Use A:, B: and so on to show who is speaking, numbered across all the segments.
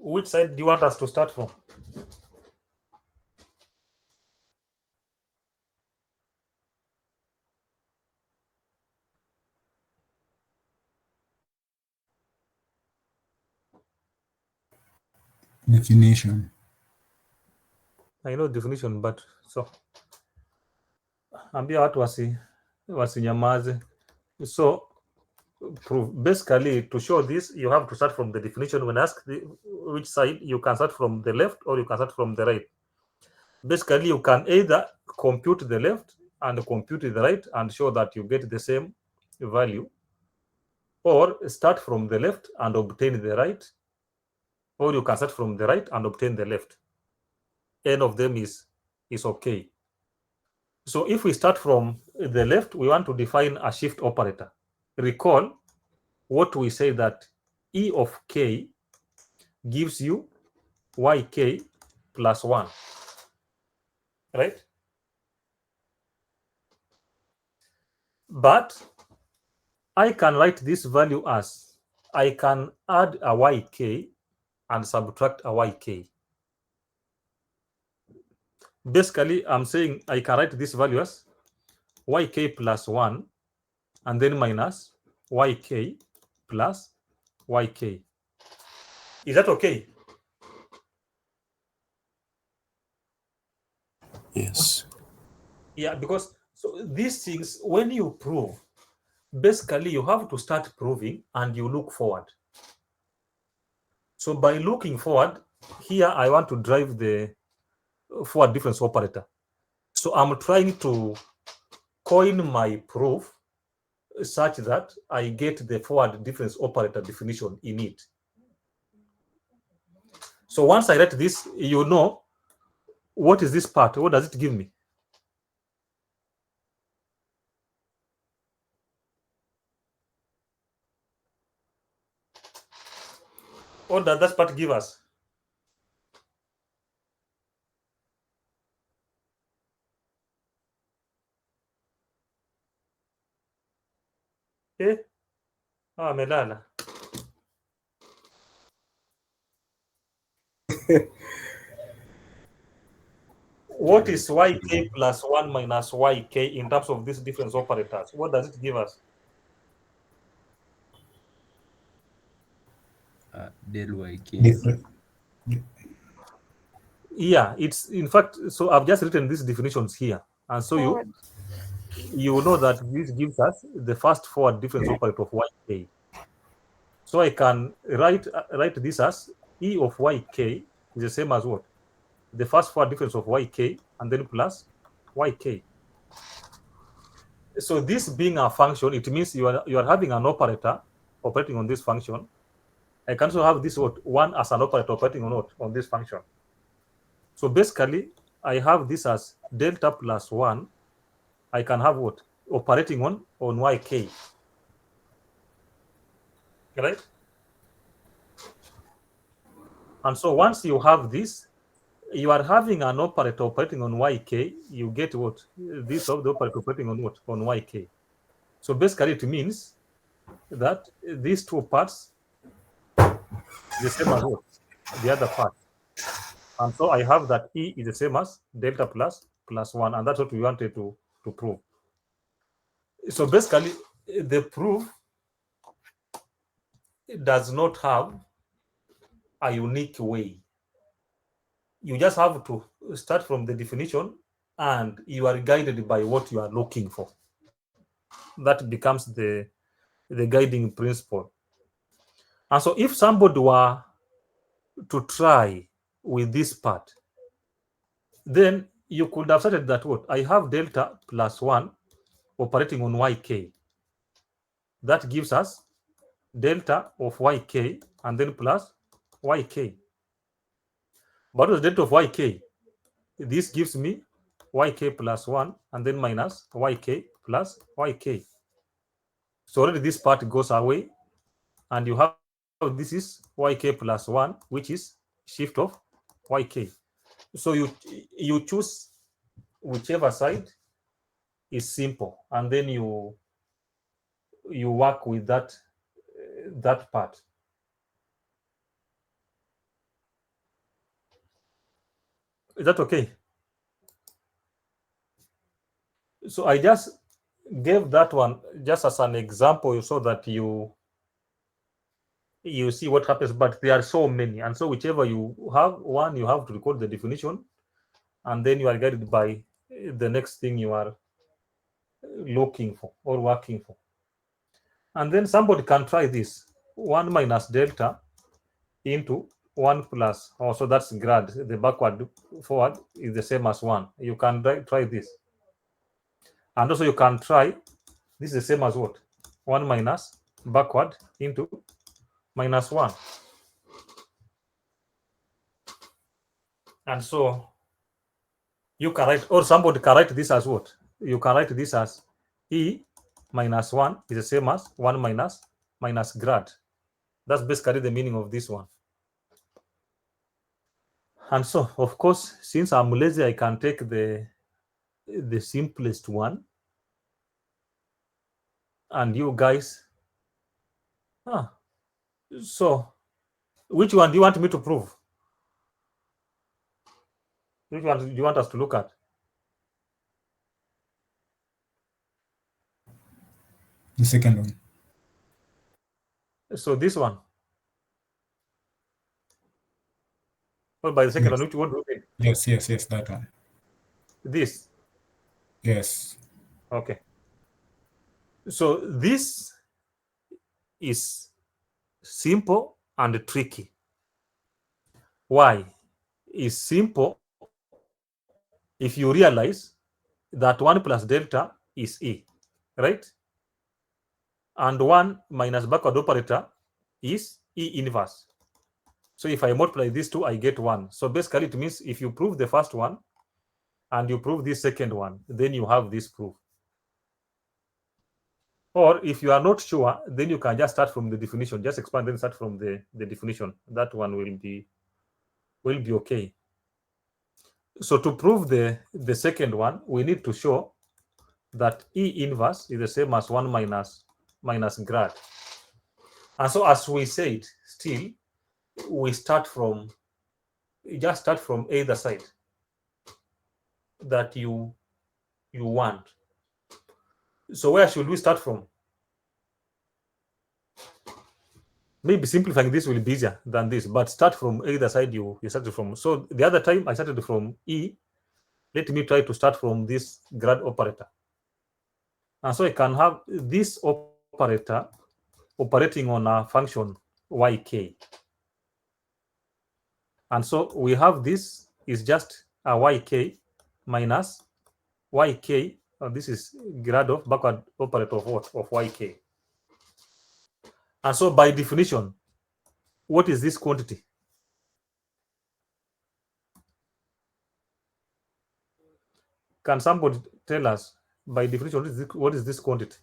A: which side do you want us to start from?
B: Definition.
A: I know definition, but so ambia watu wasinyamaze. So basically, to show this, you have to start from the definition. When asked which side, you can start from the left or you can start from the right. Basically, you can either compute the left and compute the right and show that you get the same value, or start from the left and obtain the right, or you can start from the right and obtain the left. Any of them is okay. So if we start from the left, we want to define a shift operator. Recall what we say, that E of k gives you yk plus 1, right? But I can write this value as I can add a yk and subtract a yk. Basically, I'm saying I can write this value as yk plus 1 and then minus yk plus yk. Is that okay?
B: Yes.
A: Yeah, because so these things, when you prove, basically you have to start proving and you look forward. So by looking forward, here I want to drive the forward difference operator. So I'm trying to coin my proof such that I get the forward difference operator definition in it. So once I write this, you know, what is this part? What does it give me? What does that part give us? Eh? Melala. What is yk plus 1 minus yk in terms of these difference operators? What does it give us?
C: Del yk.
B: Different.
A: Yeah, it's in fact, so I've just written these definitions here. And so you know that this gives us the first forward difference operator of yk. So I can write this as E of yk is the same as what? The first forward difference of yk and then plus yk. So this being a function, it means you are having an operator operating on this function. I can also have this one as an operator operating on this function. So basically, I have this as delta plus 1. I can have what? Operating on yk. Right? And so once you have this, you are having an operator operating on yk, you get what? This of the operator operating on what? On yk. So basically, it means that these two parts the same as what? The other part. And so I have that E is the same as delta plus 1, and that's what we wanted to prove. So basically, the proof does not have a unique way. You just have to start from the definition, and you are guided by what you are looking for. That becomes the guiding principle. And so if somebody were to try with this part, then you could have started that what? I have delta plus 1 operating on yk. That gives us delta of yk and then plus yk. What is delta of yk? This gives me yk plus 1 and then minus yk plus yk. So already this part goes away, and you have this is yk plus 1, which is shift of yk. So you choose whichever side is simple, and then you work with that part. Is that okay? So I just gave that one just as an example so that you see what happens, but there are so many, and so whichever you have one, you have to record the definition, and then you are guided by the next thing you are looking for or working for. And then somebody can try this 1 minus delta into 1 plus, also that's grad, the backward forward is the same as 1. You can try this, and also you can try this is the same as what? 1 minus backward into minus 1. And so you can write, or somebody can write this as what? You can write this as E minus 1 is the same as 1 minus grad. That's basically the meaning of this one. And so, of course, since I'm lazy, I can take the simplest one. And you guys, so which one do you want me to prove? Which one do you want us to look at?
B: The second one.
A: So this one. Well, by the second
B: Yes.
A: one, which one do you think?
B: Yes, that one.
A: This.
B: Yes.
A: Okay. So this is simple and tricky. Why? Is simple if you realize that 1 plus delta is E, right? And 1 minus backward operator is E inverse. So if I multiply these two, I get 1. So basically it means if you prove the first one and you prove this second one, then you have this proof. Or if you are not sure, then you can just start from the definition, just expand and start from the definition. That one will be okay. So to prove the second one, we need to show that E inverse is the same as 1 minus grad. And so as we said, still, we start from, just start from either side that you want. So where should we start from? Maybe simplifying this will be easier than this, but start from either side you started from. So the other time I started from E. Let me try to start from this grad operator. And so I can have this operator operating on a function yk. And so we have this is just a yk minus yk. This is grad of backward operator of what? Of yk. And so by definition, what is this quantity? Can somebody tell us by definition what is this quantity?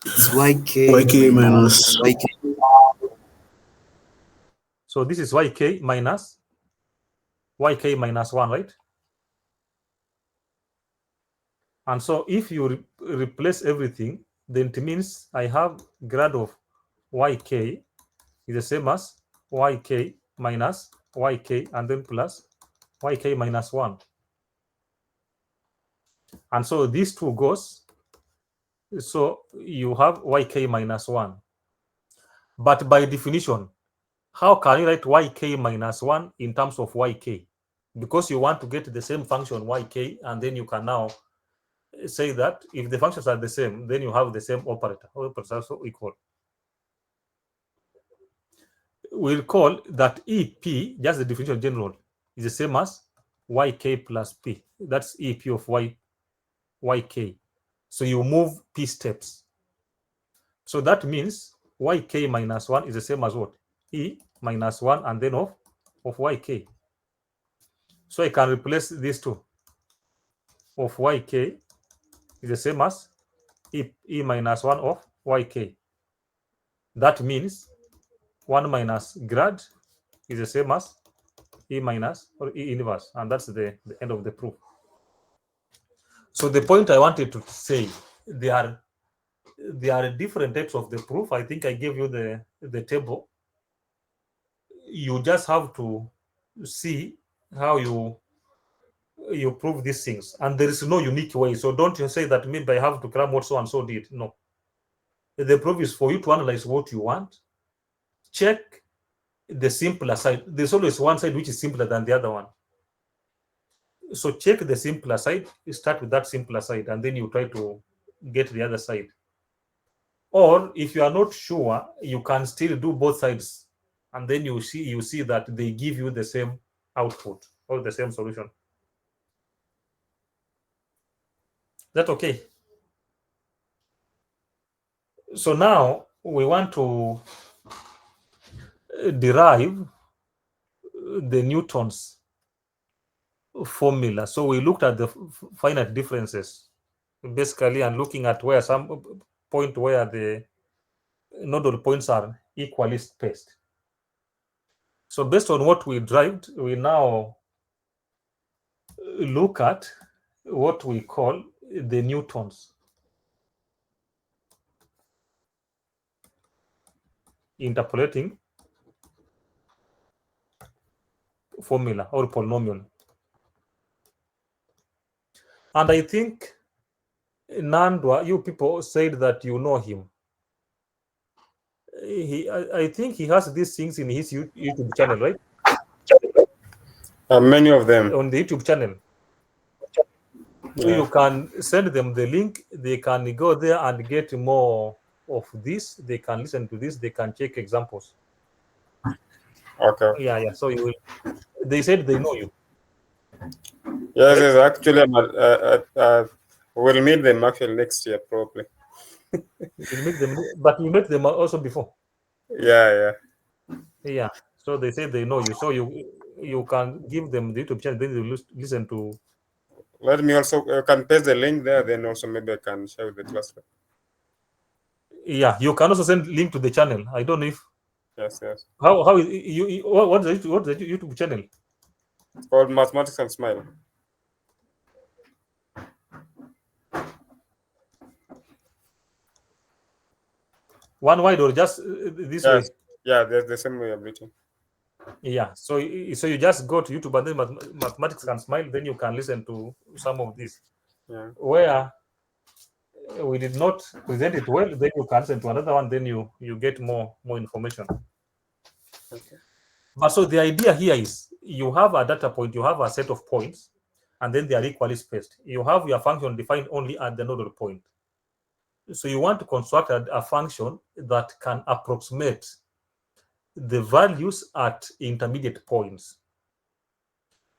C: It's yk minus yk.
A: So this is yk minus 1, right? And so if you replace everything, then it means I have grad of yk is the same as yk minus yk and then plus yk minus 1. And so these two goes, so you have yk minus 1. But by definition, how can you write yk minus 1 in terms of yk? Because you want to get the same function yk, and then you can now say that if the functions are the same, then you have the same operator. Operators are also equal. We'll call that EP, just the definition in general, is the same as yk plus p. That's EP of yk. So you move p steps. So that means yk minus 1 is the same as what? E minus 1 and then of yk. So I can replace these two. Of yk is the same as e minus 1 of yk. That means 1 minus grad is the same as E minus or E inverse, and that's the end of the proof. So the point I wanted to say, there are there are different types of the proof. I think I gave you the table. You just have to see how you prove these things, and there is no unique way. So don't you say that maybe I have to cram what so and so did. No, the proof is for you to analyze what you want, check the simpler side. There's always one side which is simpler than the other one. So check the simpler side, you start with that simpler side, and then you try to get the other side. Or if you are not sure, you can still do both sides, and then you see that they give you the same output or the same solution. Is that okay? So now we want to derive the Newton's formula. So we looked at the finite differences basically, and looking at where some point where the nodal points are equally spaced. So based on what we derived, we now look at what we call the Newton's interpolating formula or polynomial. And I think Nandwa, you people said that you know him. I think he has these things in his YouTube channel, right?
D: Many of them.
A: On the YouTube channel.
D: Yeah.
A: You can send them the link. They can go there and get more of this. They can listen to this. They can check examples.
D: Okay.
A: Yeah. So you will. They said they know you.
D: Yes, yes, actually, we'll meet them actually next year, probably.
A: You meet them, but you met them also before.
D: Yeah.
A: Yeah. So they say they know you. So you can give them the YouTube channel. Then they listen to.
D: Let me also can paste the link there. Then also maybe I can share with the class.
A: Yeah, you can also send link to the channel. I don't know if.
D: Yes.
A: How is you? What's the YouTube channel?
D: It's called Mathematics and Smile.
A: One wide or just this way?
D: Yeah, there's the same way of written.
A: Yeah, so you just go to YouTube and then Mathematics and Smile, then you can listen to some of this.
D: Yeah.
A: Where we did not present it well, then you can listen to another one, then you get more information.
D: Okay.
A: But so the idea here is you have a data point, you have a set of points, and then they are equally spaced. You have your function defined only at the nodal point. So you want to construct a function that can approximate the values at intermediate points.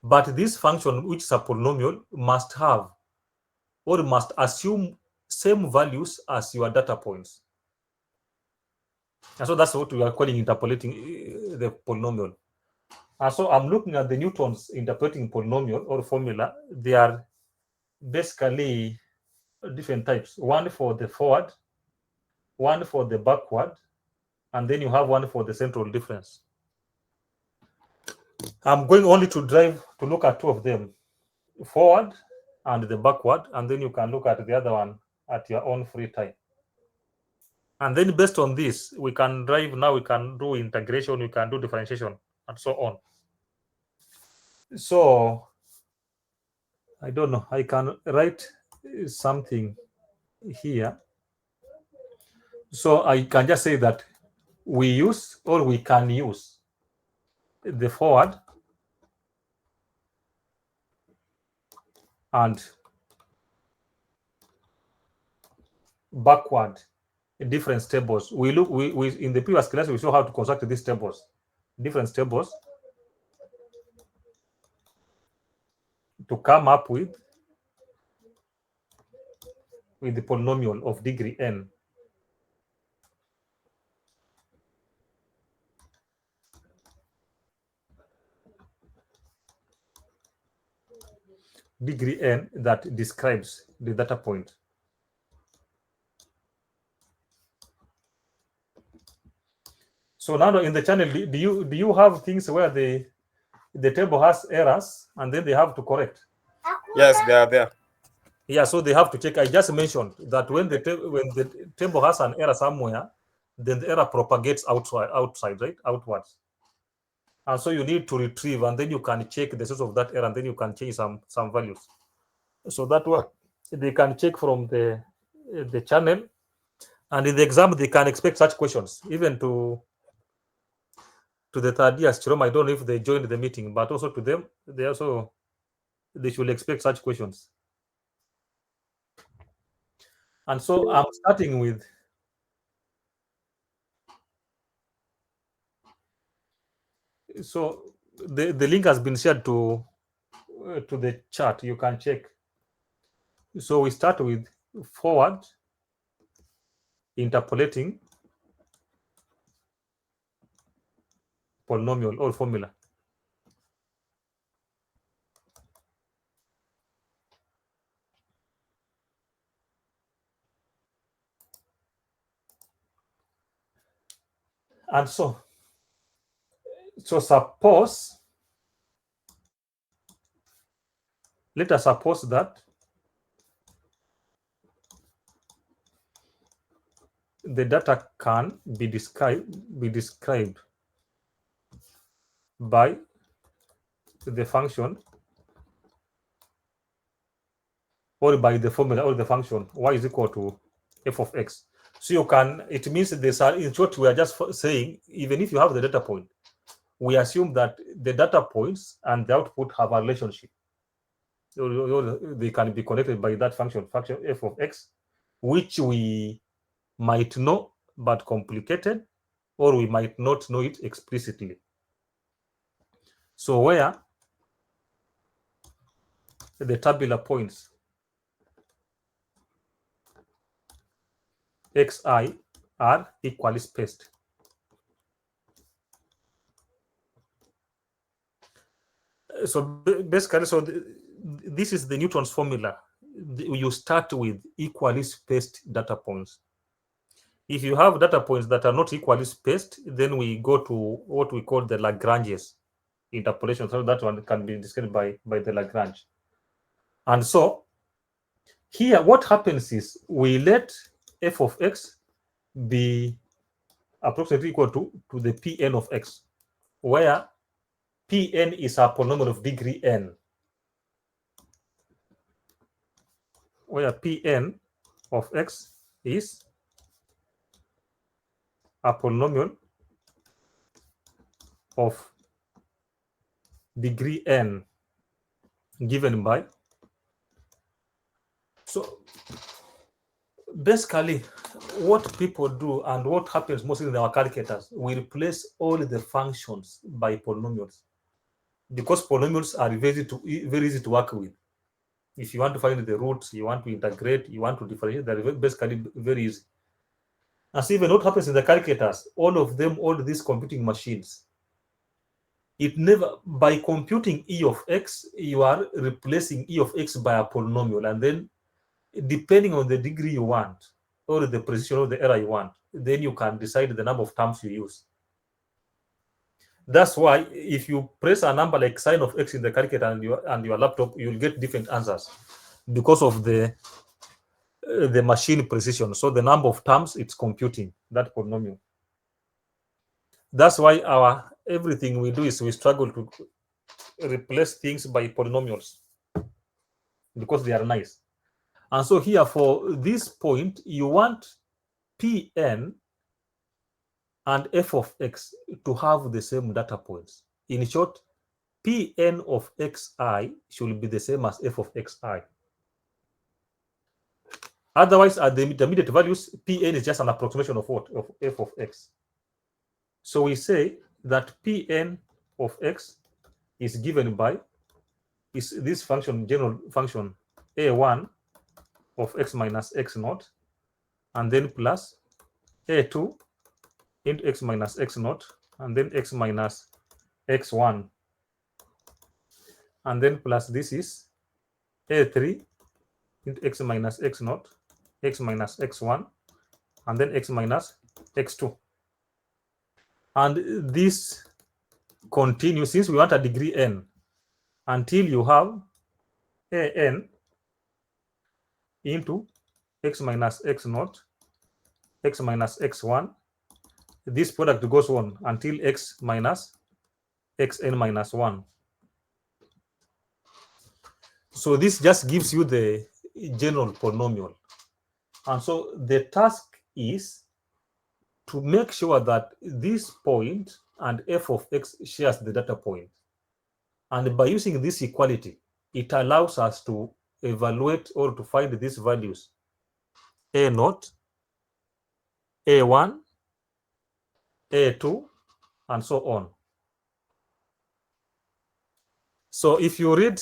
A: But this function, which is a polynomial, must have or must assume same values as your data points. And so that's what we are calling interpolating the polynomial. And so I'm looking at the Newton's interpolating polynomial or formula. They are basically different types. One for the forward, one for the backward, and then you have one for the central difference. I'm going only to look at two of them, forward and the backward, and then you can look at the other one at your own free time. And then based on this, we can drive now, we can do integration, we can do differentiation, and so on. So I don't know, I can write something here. So I can just say that we use or we can use the forward and backward different tables. We in the previous class we saw how to construct these tables, different tables, to come up with the polynomial of degree n. Degree n that describes the data point. So now in the channel, do you have things where the table has errors and then they have to correct?
D: Yes, they are there.
A: Yeah, so they have to check. I just mentioned that when the table has an error somewhere, then the error propagates outside, right? Outwards. And so you need to retrieve, and then you can check the source of that error, and then you can change some values. So that what they can check from the channel, and in the exam they can expect such questions, even to the third years. Jerome, I don't know if they joined the meeting, but also to them, they should expect such questions. And so I'm starting with the link has been shared to the chat. You can check. So we start with forward interpolating polynomial or formula. And so suppose, let us suppose that the data can be described by the function or by the formula or the function y is equal to f of x. So you can, it means this, in short, we are just saying, even if you have the data point, we assume that the data points and the output have a relationship. So they can be connected by that function f of x, which we might know but complicated, or we might not know it explicitly. So where the tabular points xi are equally spaced. So basically, this is the Newton's formula. You start with equally spaced data points. If you have data points that are not equally spaced, then we go to what we call the Lagrange's interpolation. So that one can be described by the Lagrange. And so here, what happens is we let f of x be approximately equal to the Pn of x, where Pn is a polynomial of degree n, where Pn of x is a polynomial of degree n given by. So basically, what people do and what happens mostly in our calculators, we replace all the functions by polynomials, because polynomials are very easy to work with. If you want to find the roots, you want to integrate, you want to differentiate, they're basically very easy. And so even what happens in the calculators, all of them, all these computing machines, it never, by computing e of x, you are replacing e of x by a polynomial, and then depending on the degree you want or the precision of the error you want, then you can decide the number of terms you use. That's why if you press a number like sine of x in the calculator and your laptop, you'll get different answers because of the machine precision. So the number of terms it's computing, that polynomial. That's why everything we do is we struggle to replace things by polynomials because they are nice. And so here for this point, you want Pn and f of x to have the same data points. In short, Pn of xi should be the same as f of xi. Otherwise, at the intermediate values, Pn is just an approximation of what? Of f of x. So we say that Pn of x is given by this function, general function a1 of x minus x naught, and then plus a2 into x minus x naught, and then x minus x1, and then plus this is a3 into x minus x naught, x minus x1, and then x minus x2. And this continues since we want a degree n until you have an into x minus x naught, x minus x1. This product goes on until x minus xn minus 1. So this just gives you the general polynomial. And so the task is to make sure that this point and f of x shares the data point. And by using this equality, it allows us to evaluate or to find these values a naught, a1, a2, and so on. So if you read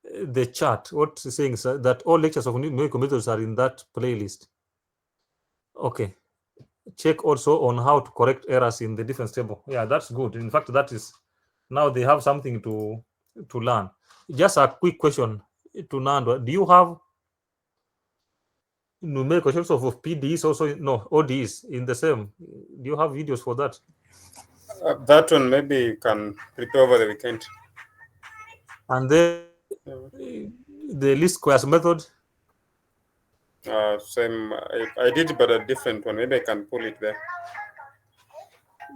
A: the chart, what it's saying is that all lectures of numerical methods are in that playlist. Okay. Check also on how to correct errors in the difference table. Yeah, that's good. In fact, that is now they have something to learn. Just a quick question to Nando. Do you have numerical questions of PDs also? No, ODs in the same. Do you have videos for that?
D: That one maybe you can prepare over the weekend.
A: And then the least squares method.
D: Same. I did, but a different one. Maybe I can pull it there.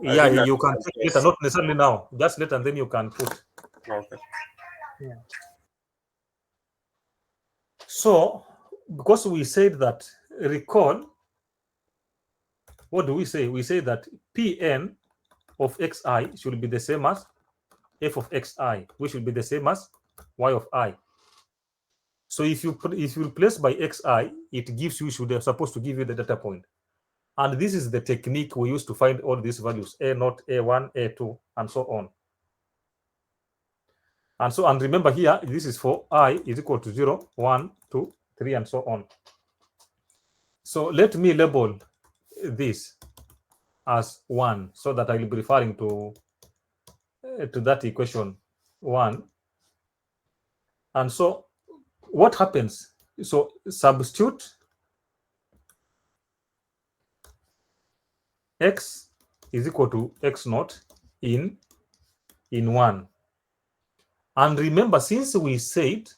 A: Yeah, you can check later, not necessarily now. Just later, and then you can put.
D: Okay.
A: Yeah. So, because we said that, recall, what do we say? We say that Pn of xi should be the same as f of xi, which should be the same as y of I. So if you replace by xi, it gives you, supposed to give you the data point. And this is the technique we use to find all these values, a0, a1, a2, and so on. And so, and remember here, this is for I is equal to 0, 1, 2, 3, and so on. So let me label this as 1 so that I will be referring to that equation 1. And so what happens? So substitute x is equal to x naught in 1. And remember, since we said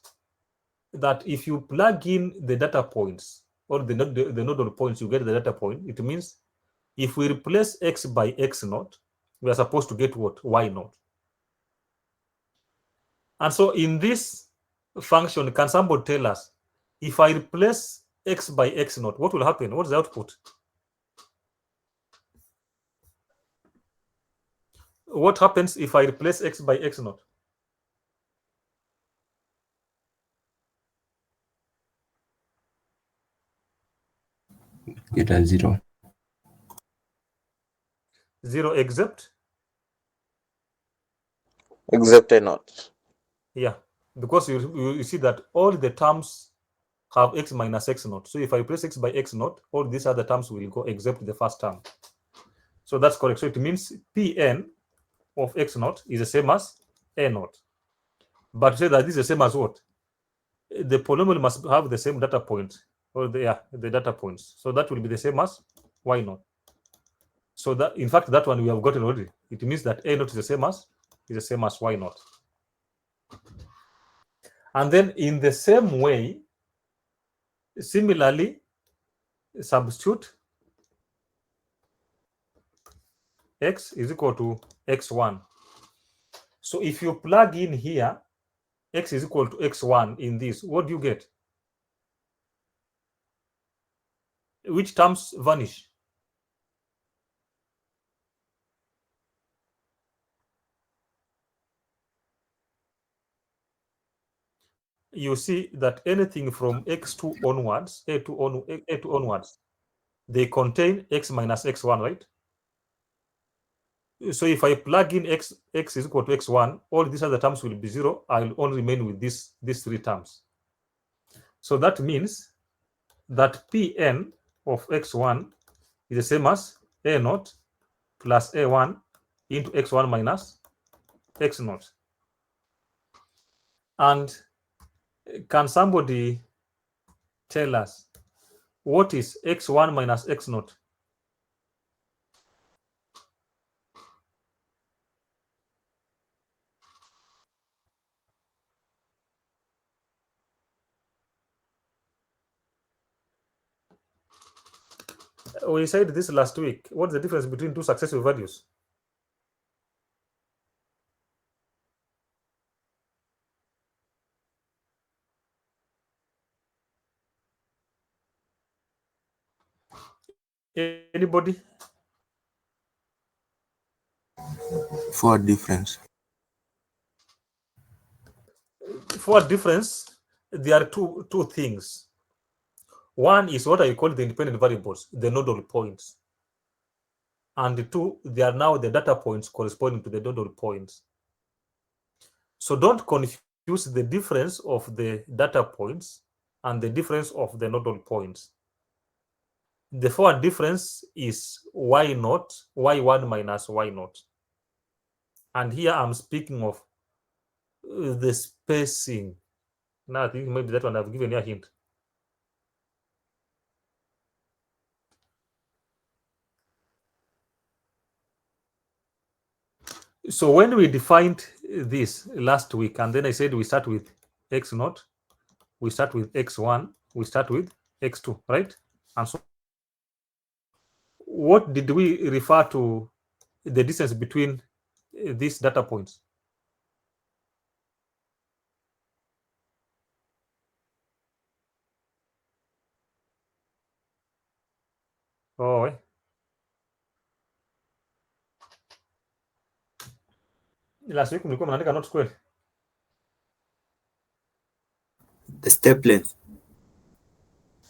A: that if you plug in the data points or the nodal points, you get the data point, it means if we replace x by x naught, we are supposed to get what? Y naught. And so in this function, can somebody tell us, if I replace x by x naught, what will happen? What's the output? What happens if I replace x by x naught?
C: Get a 0.
A: 0 except?
E: Except a naught.
A: Yeah, because you see that all the terms have x minus x naught. So if I replace x by x naught, all these other terms will go except the first term. So that's correct. So it means Pn of x naught is the same as a naught. But say that this is the same as what? The polynomial must have the same data point, or the data points. So that will be the same as y naught. So that, in fact, that one we have gotten already. It means that a naught is the same as y naught. And then in the same way, similarly, substitute x is equal to x1. So if you plug in here x is equal to x1 in this, what do you get? Which terms vanish? You see that anything from x2 onwards, A2 onwards, they contain x minus x1, right? So if I plug in x is equal to x1, all these other terms will be 0. I'll only remain with these 3 terms. So that means that Pn of x1 is the same as a naught plus a1 into x1 minus x naught. And can somebody tell us what is x1 minus x naught? We said this last week. What's the difference between two successive values? Anybody?
C: Forward difference.
A: Forward difference, there are two things. One is what I call the independent variables, the nodal points. And two, they are now the data points corresponding to the nodal points. So don't confuse the difference of the data points and the difference of the nodal points. The forward difference is y naught, y1 minus y naught. And here I'm speaking of the spacing. Now I think maybe that one I've given you a hint. So when we defined this last week, and then I said we start with x naught, we start with x1, we start with x2, right? And so what did we refer to the distance between these data points? Oh, last week mlikuwa mnaandika not square.
C: The step length.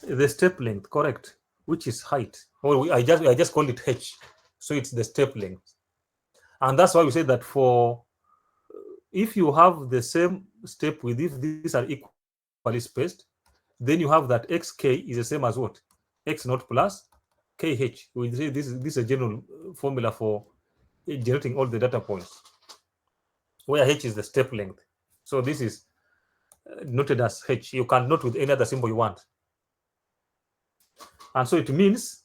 A: The step length, correct, which is height. Or I just call it h, so it's the step length, and that's why we say that for if you have the same step width, if these are equally spaced, then you have that xk is the same as what? X naught plus kh. We say this is a general formula for generating all the data points, where h is the step length. So this is noted as h. You can note with any other symbol you want. And so it means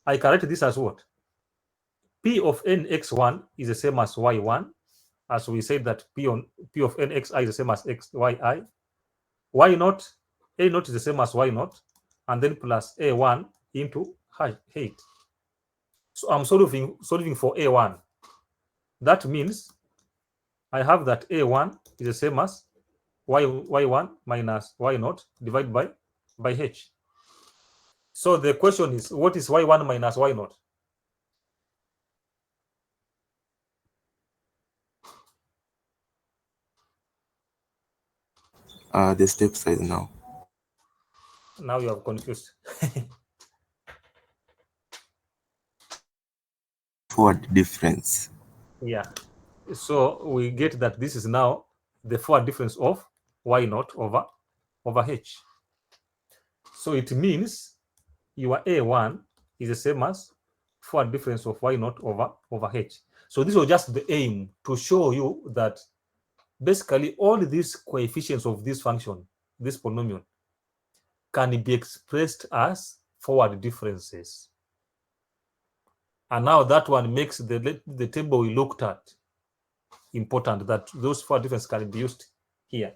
A: I can write this as what? P of n x1 is the same as y1, as we said that P of n xi is the same as x yi. Y naught, a naught is the same as y naught, and then plus a1 into height. So I'm solving for a1. That means I have that a1 is the same as y1 minus y naught divided by h. So the question is, what is y1 minus y naught?
C: The step size now.
A: Now you have confused.
C: Forward difference.
A: Yeah. So we get that this is now the forward difference of y naught over h. So it means your a1 is the same as forward difference of y naught over h. So this was just the aim to show you that basically all these coefficients of this function, this polynomial, can be expressed as forward differences. And now that one makes the table we looked at important, that those forward differences can be used here.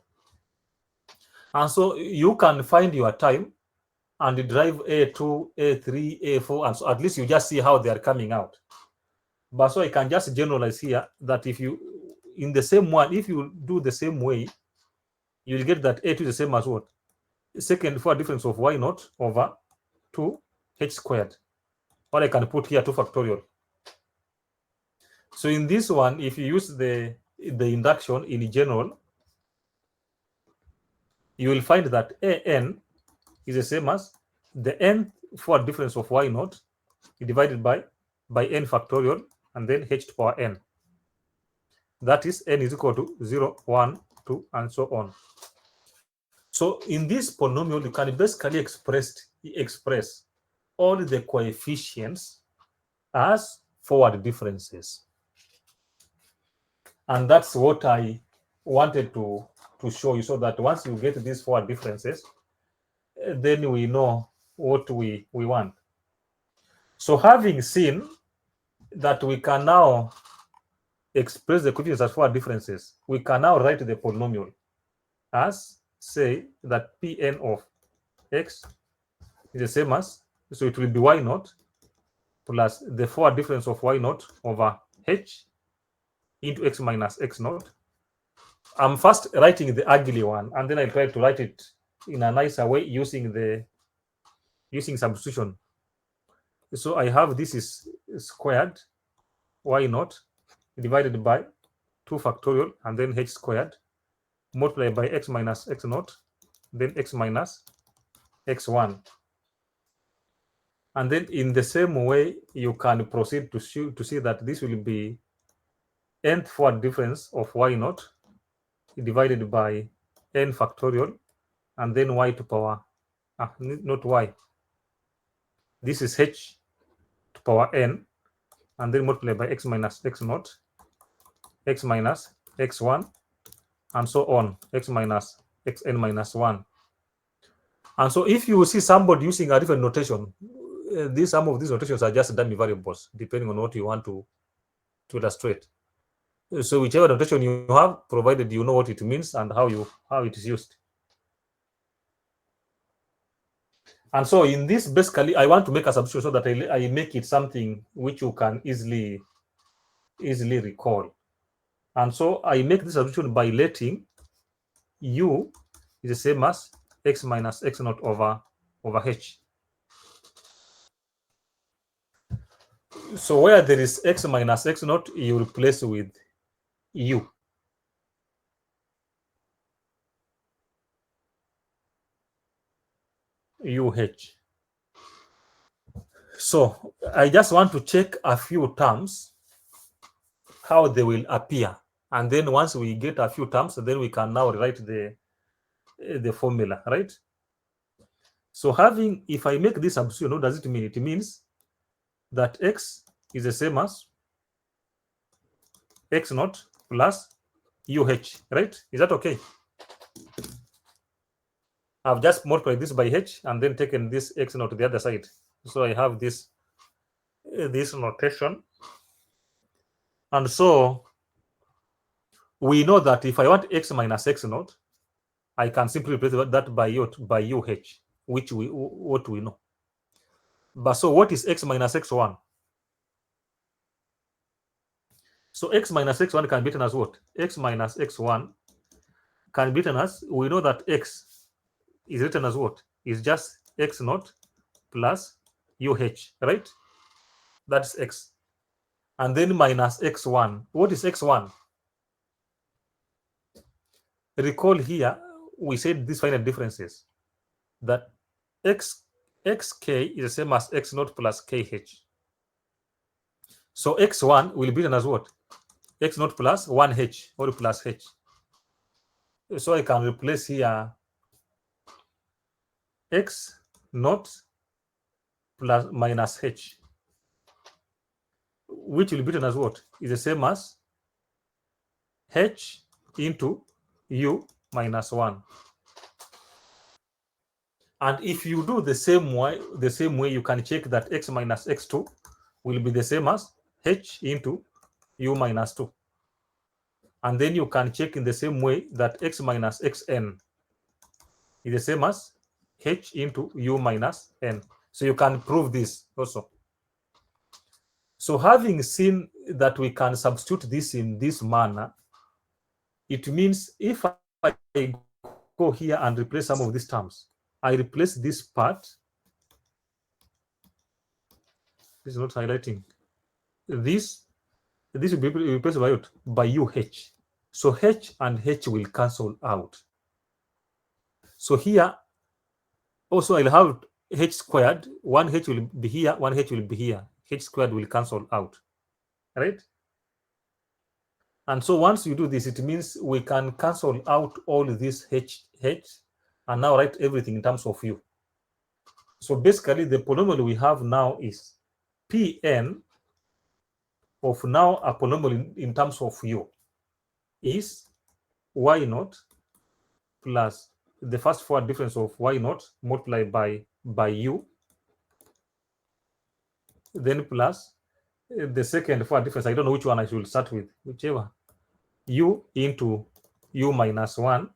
A: And so you can find your time and drive A2, A3, A4, and so at least you just see how they are coming out. But so I can just generalize here that if you, in the same one, if you do the same way, you'll get that A2 is the same as what? Second forward difference of y naught over 2h squared. Or I can put here 2 factorial. So in this one, if you use the induction in general, you will find that an is the same as the nth forward difference of y naught divided by n factorial and then h to power n. That is n is equal to 0, 1, 2, and so on. So in this polynomial, you can basically express all the coefficients as forward differences. And that's what I wanted to show you, so that once you get these forward differences, then we know what we want. So having seen that we can now express the coefficients as forward differences, we can now write the polynomial as, say, that Pn of x is the same as, so it will be y naught plus the forward difference of y naught over h into x minus x naught. I'm first writing the ugly one, and then I try to write it in a nicer way using substitution. So I have this is squared y naught divided by 2 factorial and then h squared multiplied by x minus x naught, then x minus x1. And then in the same way, you can proceed to see that this will be nth forward difference of y naught divided by n factorial and then y to power, not y. This is h to power n and then multiplied by x minus x naught, x minus x1, and so on, x minus xn minus 1. And so if you see somebody using a different notation, some of these notations are just dummy variables, depending on what you want to illustrate. So whichever notation you have, provided you know what it means and how it is used. And so in this, basically, I want to make a substitution so that I make it something which you can easily recall. And so I make this substitution by letting u is the same as x minus x naught over h. So where there is x minus x naught, you replace with u. UH. So I just want to check a few terms, how they will appear. And then once we get a few terms, then we can now write the formula, right? So if I make this substitution, what does it mean? It means that x is the same as x naught plus UH, right? Is that okay? I've just multiplied this by h and then taken this x naught to the other side. So I have this notation. And so we know that if I want x minus x naught, I can simply replace that by UH, which what we know. But so what is x minus x1? So x minus x1 can be written as what? X minus x1 can be written as, we know that x is written as what? Is just x naught plus UH, right? That's x. And then minus x1. What is x1? Recall here, we said these final differences, that xk is the same as x naught plus kh. So x1 will be written as what? X naught plus 1h or plus h. So I can replace here x naught plus minus h, which will be written as what? Is the same as h into u minus 1. And if you do the same way, you can check that x minus x2 will be the same as h into u minus 2. And then you can check in the same way that x minus xn is the same as h into u minus n. So you can prove this also. So having seen that we can substitute this in this manner, it means if I go here and replace some of these terms, I replace this part. This is not highlighting. This will be replaced by UH. So H and H will cancel out. So here also I'll have H squared. One H will be here, one H will be here. H squared will cancel out, right? And so once you do this, it means we can cancel out all this H and now write everything in terms of U. So basically the polynomial we have now is Pn of now a polynomial in terms of U is y naught plus the first forward difference of y naught multiplied by U, then plus the second forward difference. I don't know which one I should start with, whichever. U into U minus 1,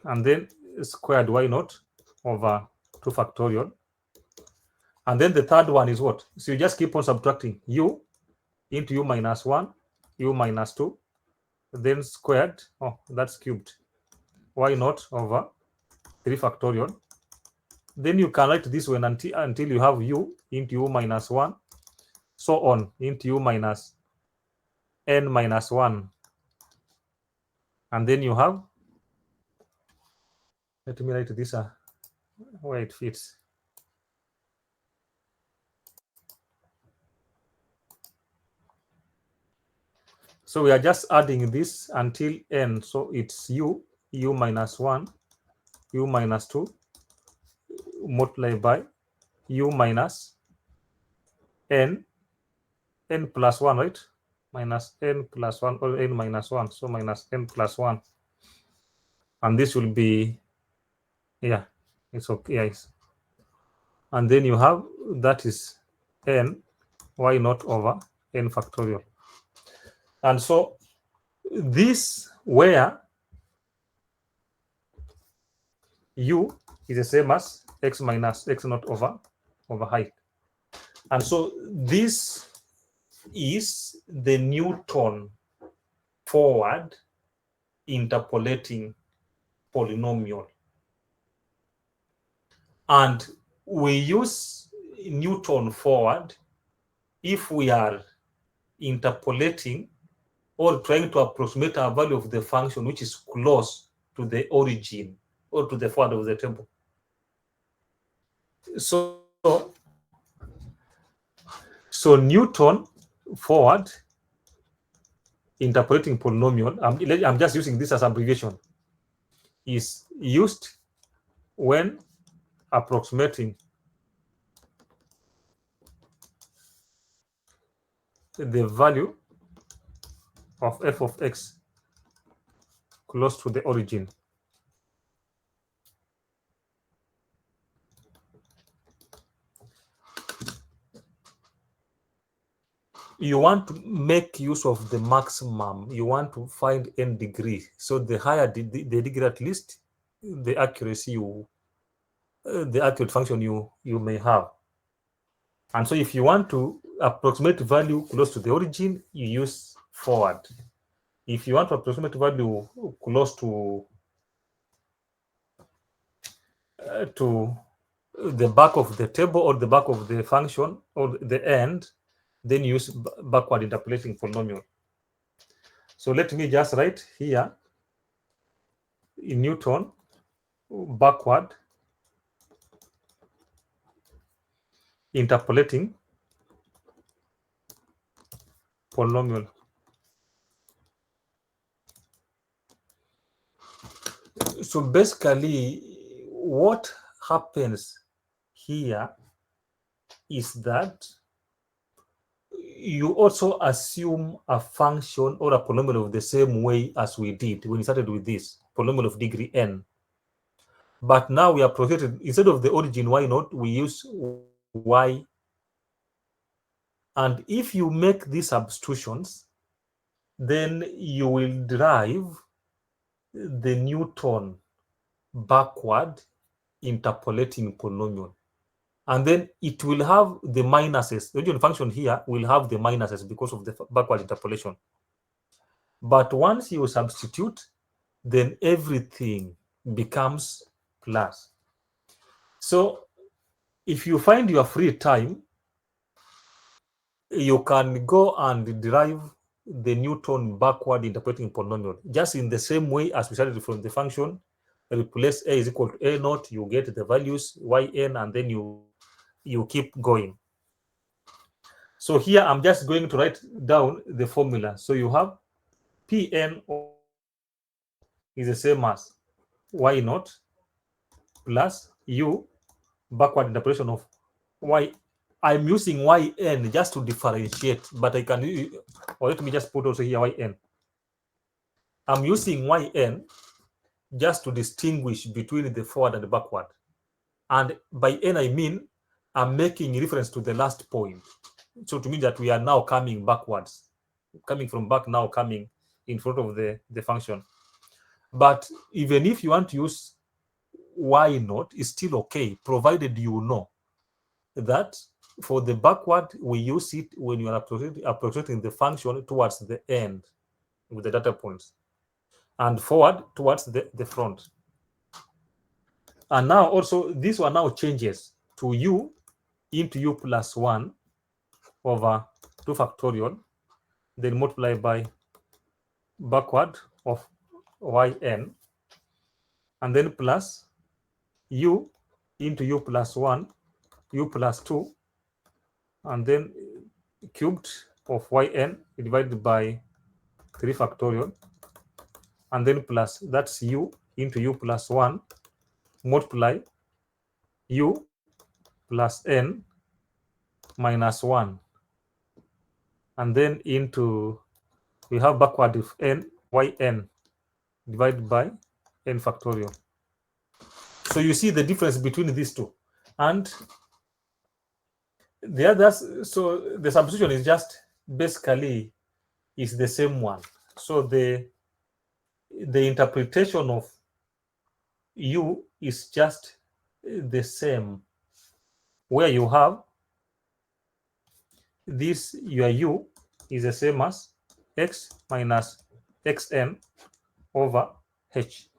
A: and then squared y naught over 2 factorial, And then the third one is what? So you just keep on subtracting u into u minus 1, u minus 2, then squared, oh, that's cubed, y naught over 3 factorial. Then you can write this one until you have u into u minus 1, so on into u minus n minus 1. And then you have, let me write this where it fits. So we are just adding this until n. So it's u minus 1, u minus 2, multiplied by u minus n plus 1, right? Minus n plus 1 or n minus 1. So minus n plus 1. And this will be, yeah, it's okay. Yes. And then you have, that is n y naught over n factorial. And so this where u is the same as x minus x naught over height. And so this is the Newton forward interpolating polynomial. And we use Newton forward if we are interpolating or trying to approximate a value of the function which is close to the origin or to the forward of the table. So Newton forward interpolating polynomial, I'm just using this as abbreviation, is used when approximating the value of f of x close to the origin. You want to make use of the maximum. You want to find n degree. So the higher the degree, at least the accuracy the accurate function you may have. And so if you want to approximate value close to the origin, you use forward. If you want to approximate value close to the back of the table or the back of the function or the end, then use backward interpolating polynomial. So let me just write here in Newton backward interpolating polynomial. So basically what happens here is that you also assume a function or a polynomial of the same way as we did when we started with this polynomial of degree n. But now we are proceeded, instead of the origin y naught, we use y. And if you make these substitutions, then you will derive the Newton backward interpolating polynomial. And then it will have the minuses. The original function here will have the minuses because of the backward interpolation. But once you substitute, then everything becomes plus. So if you find your free time, you can go and derive the Newton backward interpolating polynomial, just in the same way as we started from the function. Replace a is equal to a naught, you get the values yn, and then you keep going. So here I'm just going to write down the formula. So you have Pn is the same as y naught plus u backward interpolation of y. I'm using yn just to differentiate, but I can, or let me just put also here yn. I'm using yn just to distinguish between the forward and the backward. And by n, I mean I'm making reference to the last point. So to mean that we are now coming backwards, coming from back now, coming in front of the function. But even if you want to use y naught, it's still okay, provided you know that for the backward, we use it when you are approximating the function towards the end with the data points, and forward towards the front. And now also this one now changes to u into u plus 1 over 2 factorial, then multiply by backward of yn, and then plus u into u plus 1, u plus 2, and then cubed of yn divided by 3 factorial, and then plus, that's u into u plus 1 multiply u plus n minus 1, and then into, we have backward of n, yn divided by n factorial. So you see the difference between these two. And the others, so the substitution is just basically is the same one. So the interpretation of u is just the same, where you have this, your u is the same as x minus xn over h.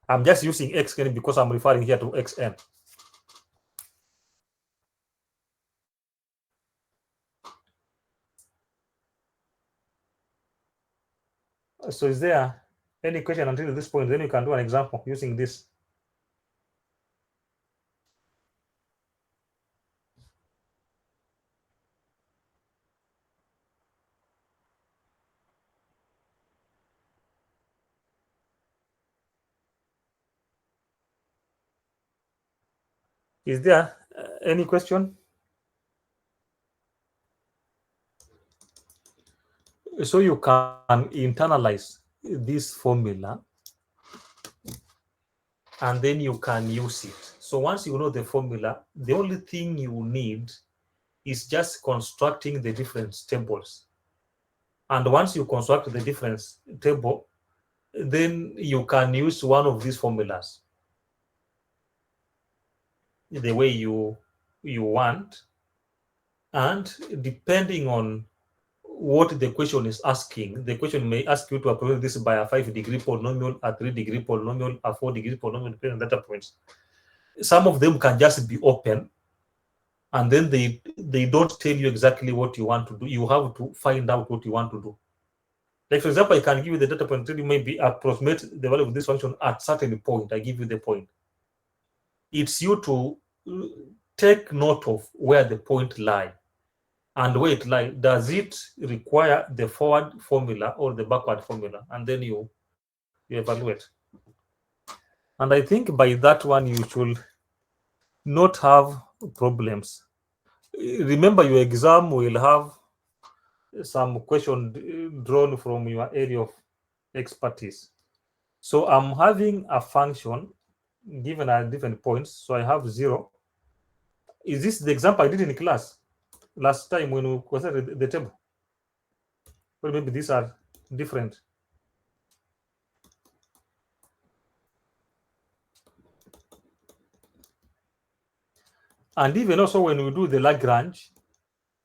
A: I'm just using xn because I'm referring here to xn. So is there any question until this point? Then you can do an example using this. Is there any question? So you can internalize this formula and then you can use it. So once you know the formula, the only thing you need is just constructing the different tables. And once you construct the difference table, then you can use one of these formulas the way you want. And depending on what the question is asking, the question may ask you to approximate this by a 5-degree polynomial, a 3-degree polynomial, a 4-degree polynomial, depending on data points. Some of them can just be open, and then they don't tell you exactly what you want to do. You have to find out what you want to do. Like, for example, I can give you the data point, you maybe approximate the value of this function at certain point. I give you the point. It's you to take note of where the point lies. And where it lies, does it require the forward formula or the backward formula? And then you evaluate. And I think by that one, you should not have problems. Remember, your exam will have some question drawn from your area of expertise. So I'm having a function given at different points. So I have 0. Is this the example I did in class last time when we considered the table? Well, maybe these are different. And even also when we do the Lagrange,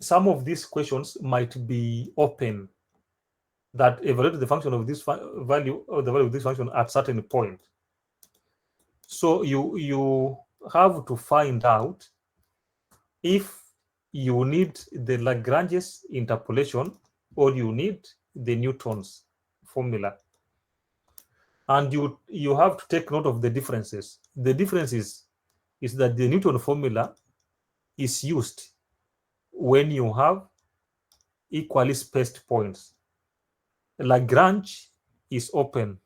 A: some of these questions might be open, that evaluate the function of this value or the value of this function at certain point. So you have to find out if you need the Lagrange's interpolation or you need the Newton's formula. And you have to take note of the differences. The difference is that the Newton formula is used when you have equally spaced points. Lagrange is open.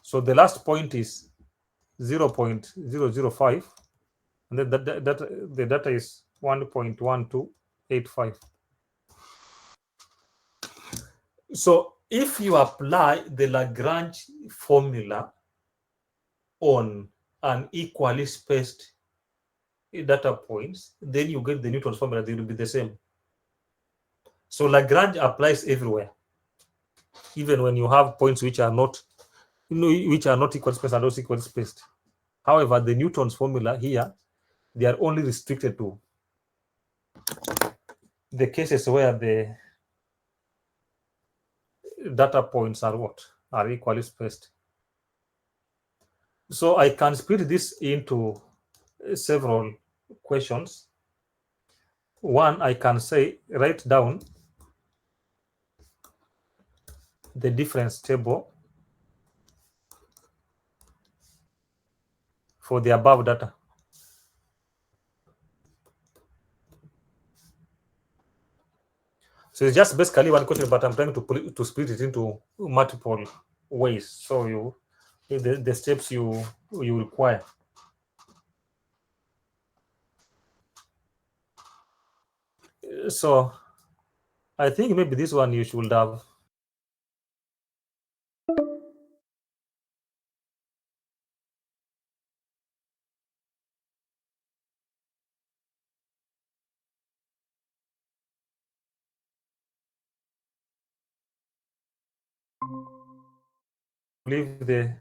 A: So the last point is 0.005, and then the data is 1.1285. So if you apply the Lagrange formula on an equally spaced data points, then you get the Newton's formula. They will be the same. So Lagrange applies everywhere, even when you have points which are not, which are not equal spaced and also equal spaced. However, the Newton's formula here they are only restricted to the cases where the data points are equally spaced. So I can split this into several questions. One, I can say write down the difference table for the above data. So it's just basically one question, but I'm trying to split it into multiple ways. So the steps you require. So I think maybe this one you should have leave the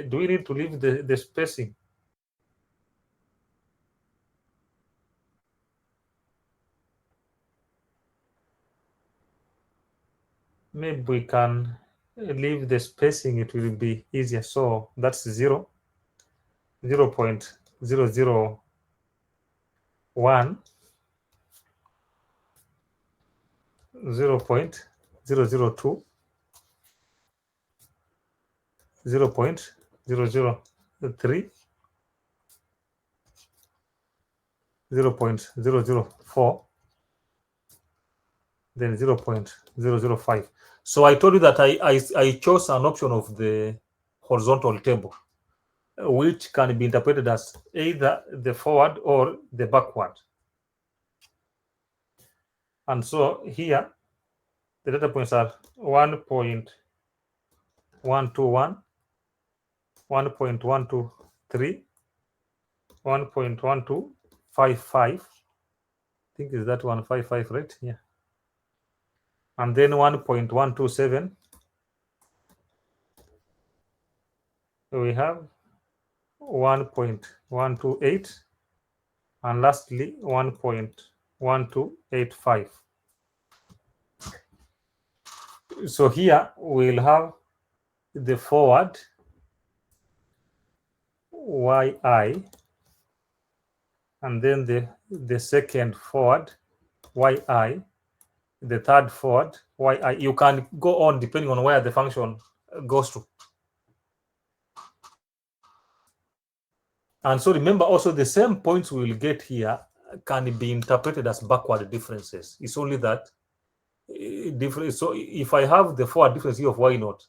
A: do we need to leave the spacing? Maybe we can leave the spacing, it will be easier. So that's 0, 0.001, 0.002, 0.003, 0.004, then 0.005. So I told you that I chose an option of the horizontal table, which can be interpreted as either the forward or the backward. And so here, the data points are 1.121, 1.123, 1.1255. I think is that 155, right? Yeah. And then 1.127. We have 1.128. And lastly, 1.1285. So here we'll have the forward yi, and then the second forward yi, the third forward yi. You can go on depending on where the function goes to. And so remember also the same points we will get here can be interpreted as backward differences. It's only that different. So if I have the forward difference here of y naught,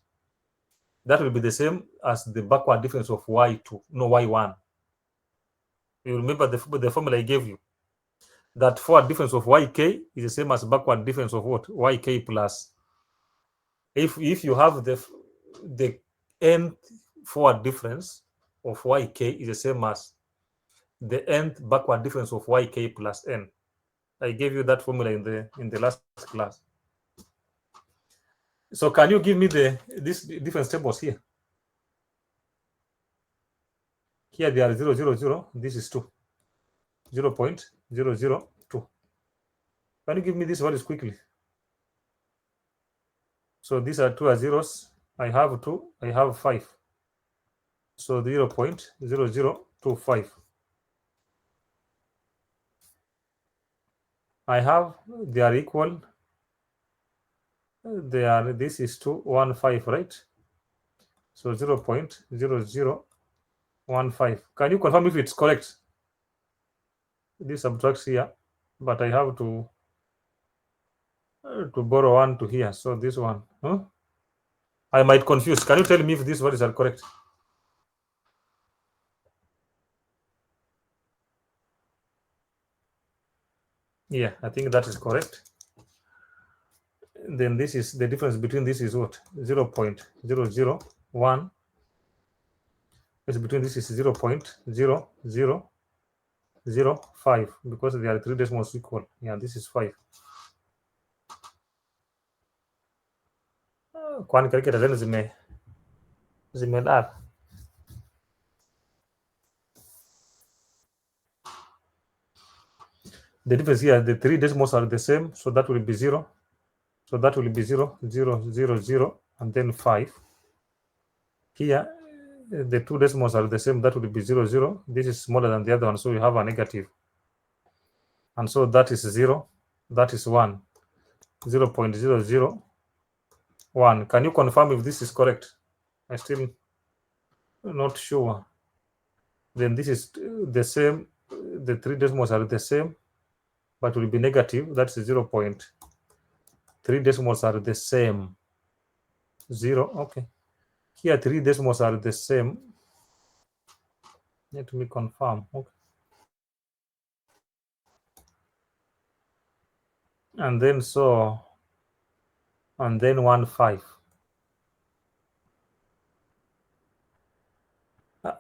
A: that will be the same as the backward difference of y2, no y1. You remember the formula I gave you, that forward difference of yk is the same as backward difference of what? Yk plus. If you have the nth forward difference of yk is the same as the nth backward difference of yk plus n. I gave you that formula in the last class. So can you give me these difference tables here? Here they are 0, 0, 0. This is 2. 0.002. Can you give me these values quickly? So these are 2 zeros. I have 2. I have 5. So 0.0025. I have, they are equal. This is 215, right? So 0.0015. Can you confirm if it's correct? This subtracts here, but I have to borrow one to here. So this one, huh? I might confuse. Can you tell me if these values are correct? Yeah, I think that is correct. Then this is the difference between this is what? 0.001. It's between this is 0.0005 because they are 3 decimals equal. Yeah, this is 5. Kwani calculator zenu zimelala. The difference here, the 3 decimals are the same, so that will be 0. So that will be 0, 0, 0, 0, and then 5. Here, the 2 decimals are the same, that will be 0, 0. This is smaller than the other one, so you have a negative. And so that is 0, that is 1, 0 0.001. Can you confirm if this is correct? I'm still not sure. Then this is the same, the 3 decimals are the same, but will be negative, that's 0. 3 decimals are the same. 0, okay. Here 3 decimals are the same. Let me confirm. Okay. And then 1 5.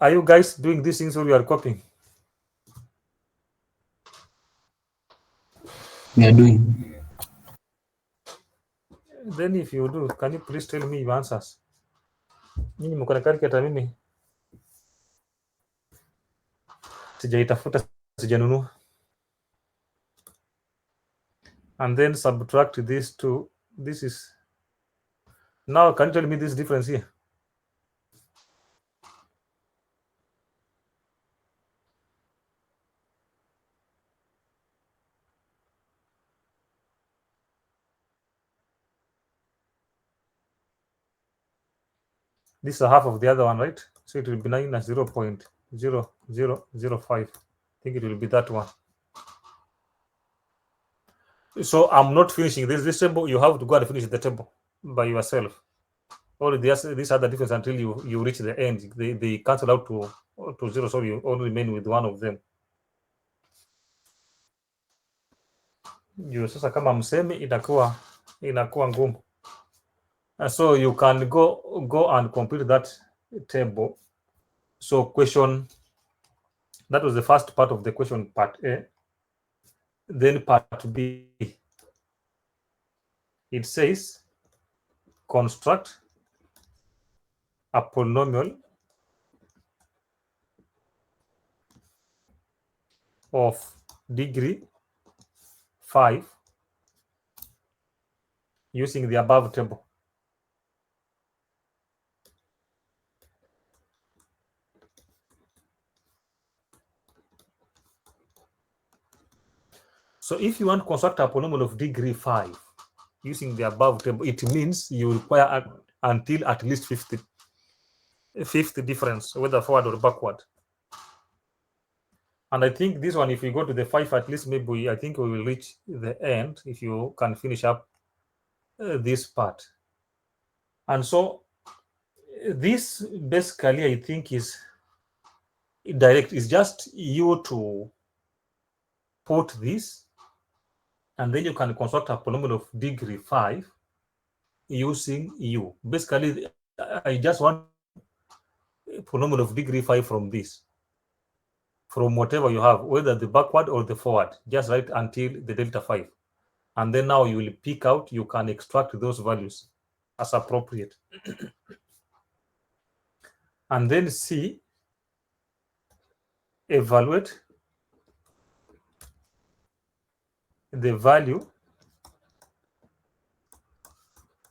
A: Are you guys doing these things or you are copying?
B: We are doing.
A: Then if you do, can you please tell me your answers? Nyinyi mko na calculator, mimi sijaitafuta, sijanunua. And then subtract these two. This is, now can you tell me this difference here? This is a half of the other one, right? So it will be 9 as 0.0005. I think it will be that one. So I'm not finishing this table. You have to go and finish the table by yourself. All these other difference until you reach the end. They cancel out to 0, so you only remain with one of them. Sasa kama msemi inakuwa ngumu. So you can go and complete that table. So question, that was the first part of the question, part A. Then part B, it says construct a polynomial of degree 5 using the above table. So if you want to construct a polynomial of degree 5 using the above table, it means you require until at least 50 difference, whether forward or backward. And I think this one, if we go to the 5, at least maybe I think we will reach the end if you can finish up this part. And so this basically, I think, is direct. It's just you to put this, and then you can construct a polynomial of degree 5 using u. Basically, I just want a polynomial of degree 5 from this, from whatever you have, whether the backward or the forward, just write until the delta 5. And then now you will pick out, you can extract those values as appropriate. And then C, evaluate the value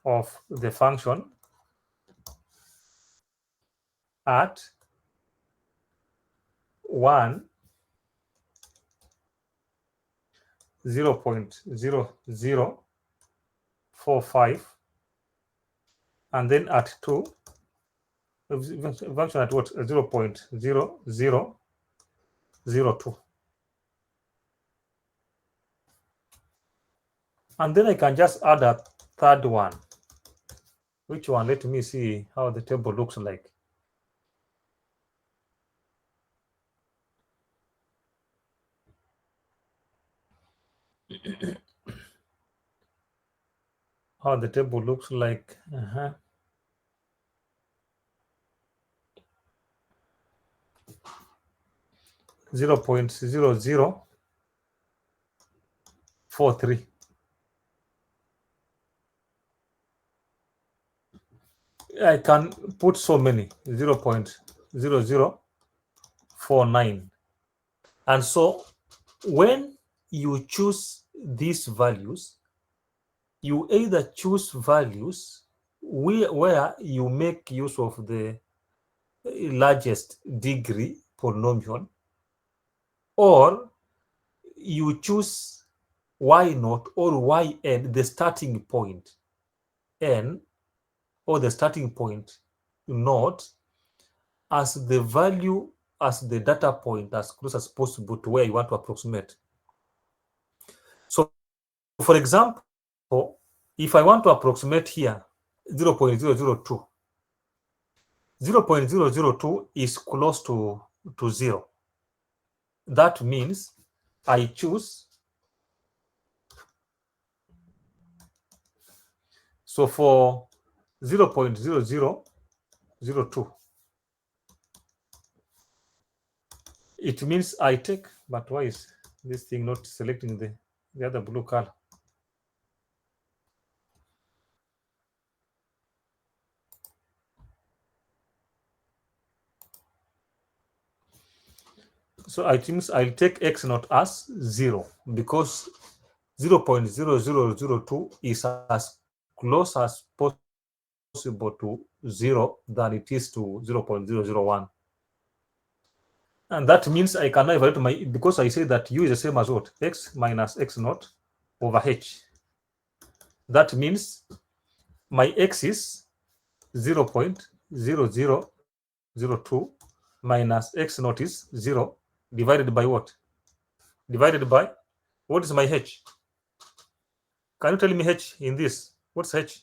A: of the function at 1, 0.0045, and then at 2, function at what? 0.0002. And then I can just add a third one. Which one? Let me see how the table looks like. How the table looks like. 0.0043. I can put so many, 0.0049. And so when you choose these values, you either choose values where you make use of the largest degree polynomial, or you choose y naught or yn, the starting point n, or the starting point naught, as the value, as the data point as close as possible to where you want to approximate. So, for example, if I want to approximate here 0.002, 0.002 is close to 0. That means I choose, so for 0.0002, it means I take, but why is this thing not selecting the other blue color? So I think I'll take x naught as 0, because 0.0002 is as close as possible to 0 than it is to 0.001. And that means I can evaluate my, because I say that u is the same as what? X minus x naught over h. That means my x is 0.0002 minus x naught is 0 divided by what? Divided by, what is my h? Can you tell me h in this? What's h?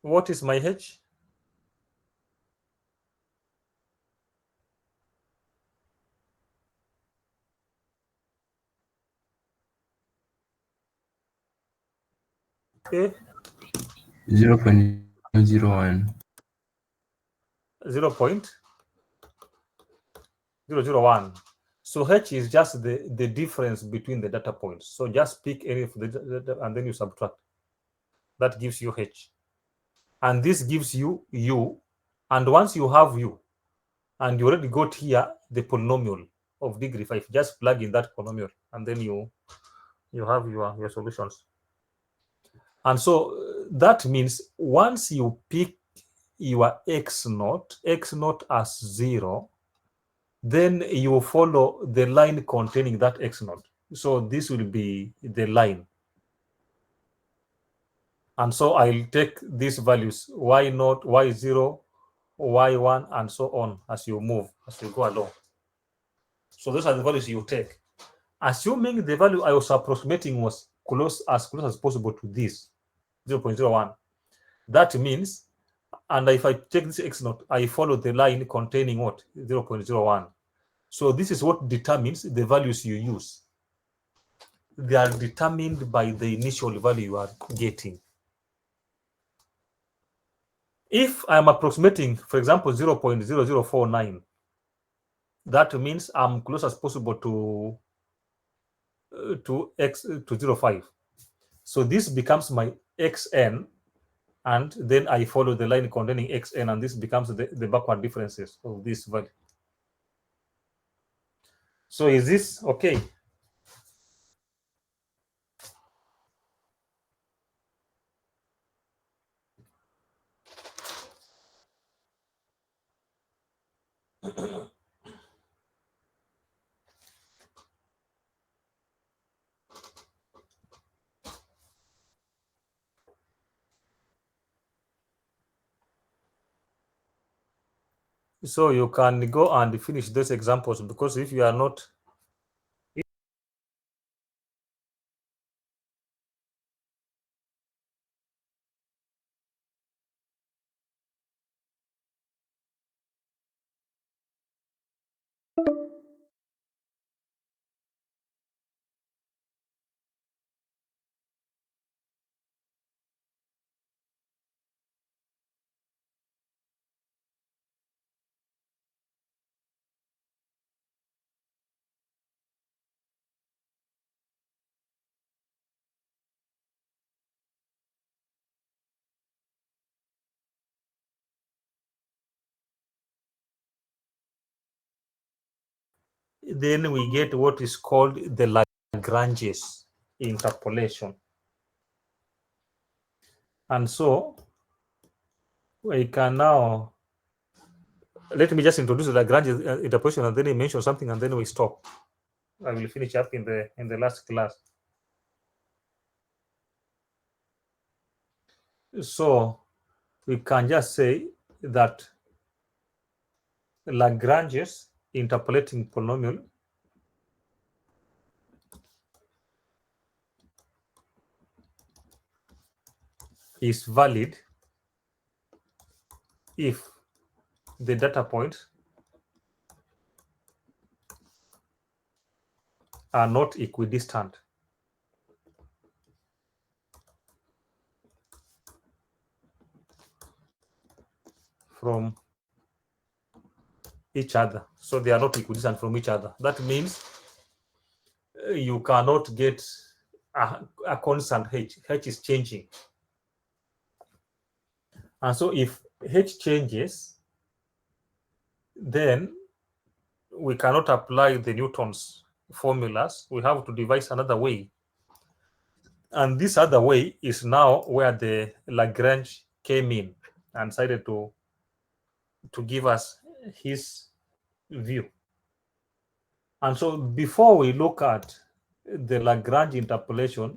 A: What is my h? A
C: 0.001.
A: 0.001. So h is just the difference between the data points. So just pick any of the and then you subtract. That gives you h. And this gives you u. And once you have u, and you already got here the polynomial of degree 5, just plug in that polynomial, and then you have your solutions. And so that means once you pick your x naught as 0, then you follow the line containing that x naught. So this will be the line. And so I'll take these values, y naught, y0, y1, and so on as you move, as you go along. So those are the values you take. Assuming the value I was approximating was as close as possible to this, 0.01. That means, and if I take this x naught, I follow the line containing what? 0.01. So this is what determines the values you use. They are determined by the initial value you are getting. If I'm approximating, for example, 0.0049, that means I'm close as possible to 0.5. So this becomes my xn, and then I follow the line containing xn, and this becomes the backward differences of this value. So is this okay? So you can go and finish those examples, because if you are not then we get what is called the Lagrange's interpolation. And so we can now, let me just introduce the Lagrange's interpolation, and then I mention something, and then we stop. I will finish up in the last class. So we can just say that Lagrange's interpolating polynomial is valid if the data points are not equidistant from each other. So they are not equidistant from each other. That means you cannot get a constant h. H is changing. And so if h changes, then we cannot apply the Newton's formulas. We have to devise another way. And this other way is now where the Lagrange came in and decided to give us his view. And so before we look at the Lagrange interpolation,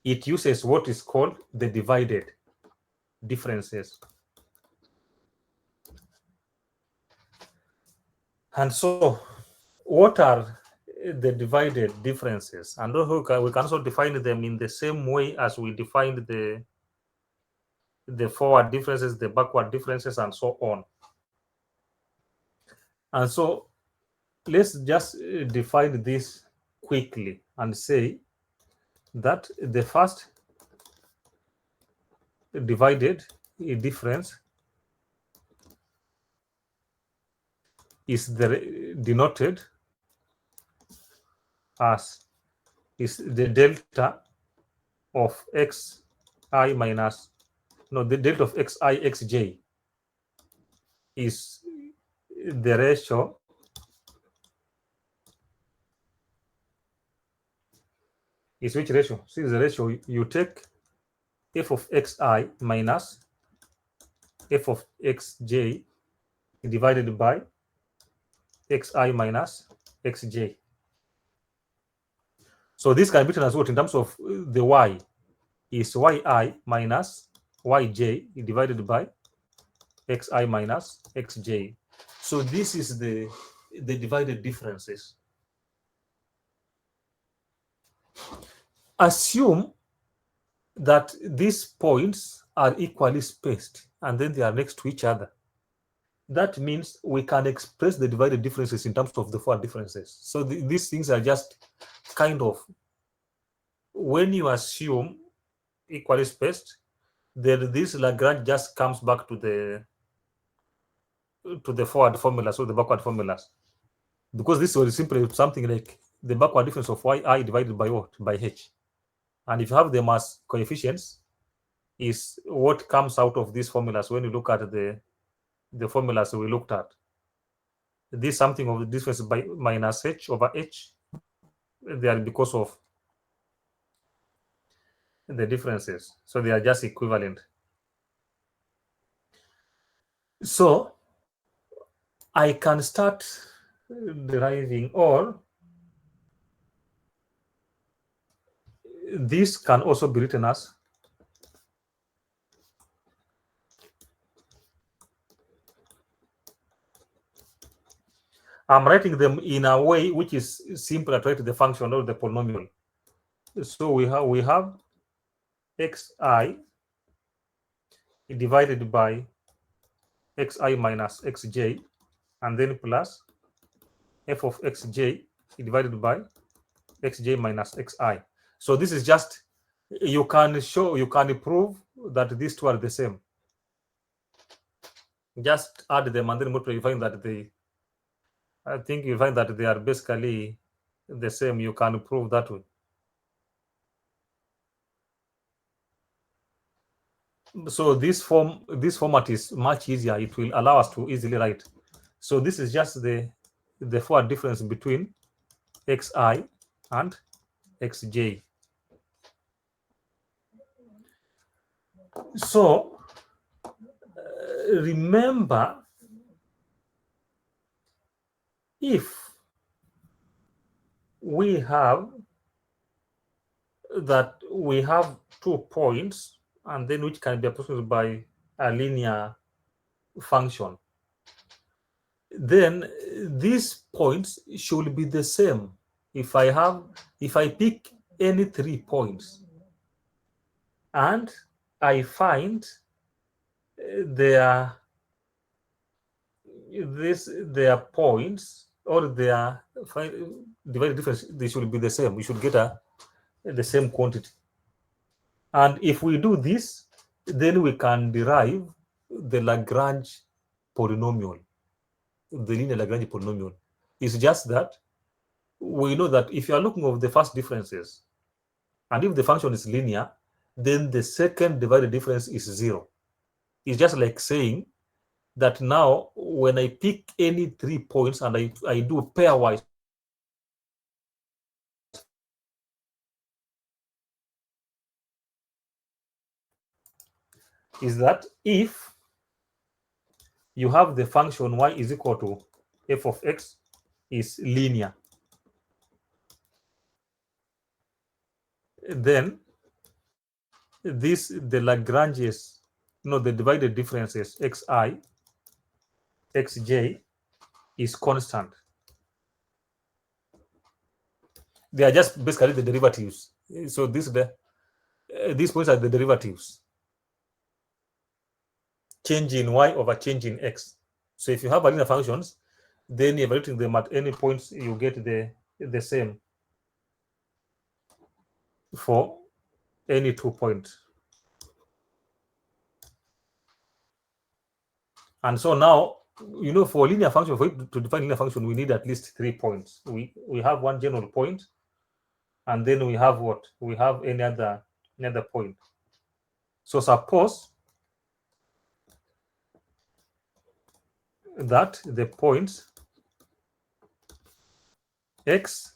A: it uses what is called the divided differences. And so what are the divided differences? And we can also define them in the same way as we defined the forward differences, the backward differences, and so on. And so let's just define this quickly and say that the first divided difference is denoted as is the delta of xi minus, no, the delta of xi xj is the ratio is which ratio? See, the ratio you take f of xi minus f of xj divided by xi minus xj. So this can be written as what in terms of the y is yi minus yj divided by xi minus xj. So this is the divided differences. Assume that these points are equally spaced and then they are next to each other. That means we can express the divided differences in terms of the forward differences. So these things are just kind of, when you assume equally spaced, then this Lagrange just comes back to the forward formulas or the backward formulas, because this was simply something like the backward difference of yi divided by what? By h. And if you have them as coefficients, is what comes out of these formulas when you look at the formulas we looked at. This something of the difference by minus h over h, they are because of the differences. So they are just equivalent. So I can start deriving, or this can also be written as I'm writing them in a way which is simpler to write the function or the polynomial. So we have xi divided by xi minus xj, and then plus f of xj divided by xj minus xi. So this is just, you can prove that these two are the same. Just add them and then multiply, you find that I think you find that they are basically the same. You can prove that way. So this format is much easier. It will allow us to easily write. So this is just the the forward difference between xi and xj. So remember, if we have that we have 2 points and then which can be approximated by a linear function, then these points should be the same. If I pick any 3 points and I find their points or their divided difference, they should be the same. We should get the same quantity. And if we do this, then we can derive the Lagrange polynomial, the linear Lagrange polynomial. It's just that we know that if you are looking at the first differences, and if the function is linear, then the second divided difference is 0. It's just like saying that now when I pick any 3 points and I do pairwise, is that if you have the function y is equal to f of x is linear, then the Lagrange's, the divided differences xi, xj is constant. They are just basically the derivatives. So these points are the derivatives. Change in y over change in x. So if you have linear functions, then evaluating them at any points, you get the same for any 2 points. And so now, for linear function, for it to define linear function, we need at least 3 points. We have one general point, and then we have what? We have any other point. So suppose that the points x,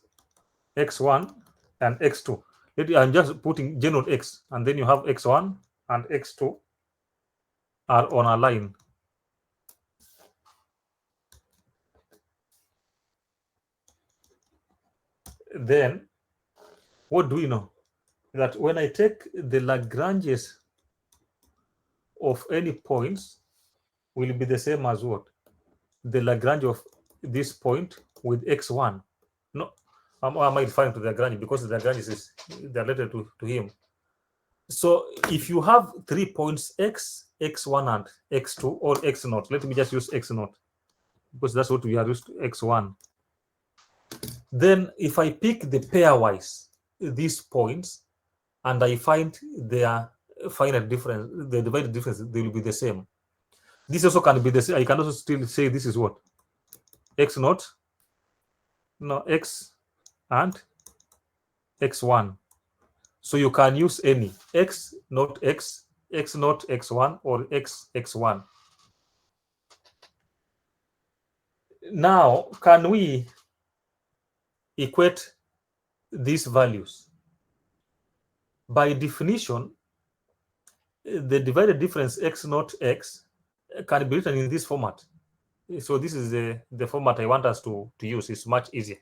A: x1, and x2. I'm just putting general x, and then you have x1 and x2 are on a line. Then what do we know? That when I take the Lagranges of any points will be the same as what? The Lagrange of this point with x1. No, am I referring to the Lagrange? Because the Lagrange is related to him. So if you have 3 points x, x1, and x2, or x0, let me just use x0 because that's what we are used to, x1. Then if I pick the pairwise these points and I find their finite difference, the divided difference, they will be the same. This also can be the same. I can also still say this is what? x0, no, x and x1. So you can use any x, not x, x not x1, or x, x1. Now, can we equate these values? By definition, the divided difference x not x can be written in this format. So this is the format I want us to use. It's much easier.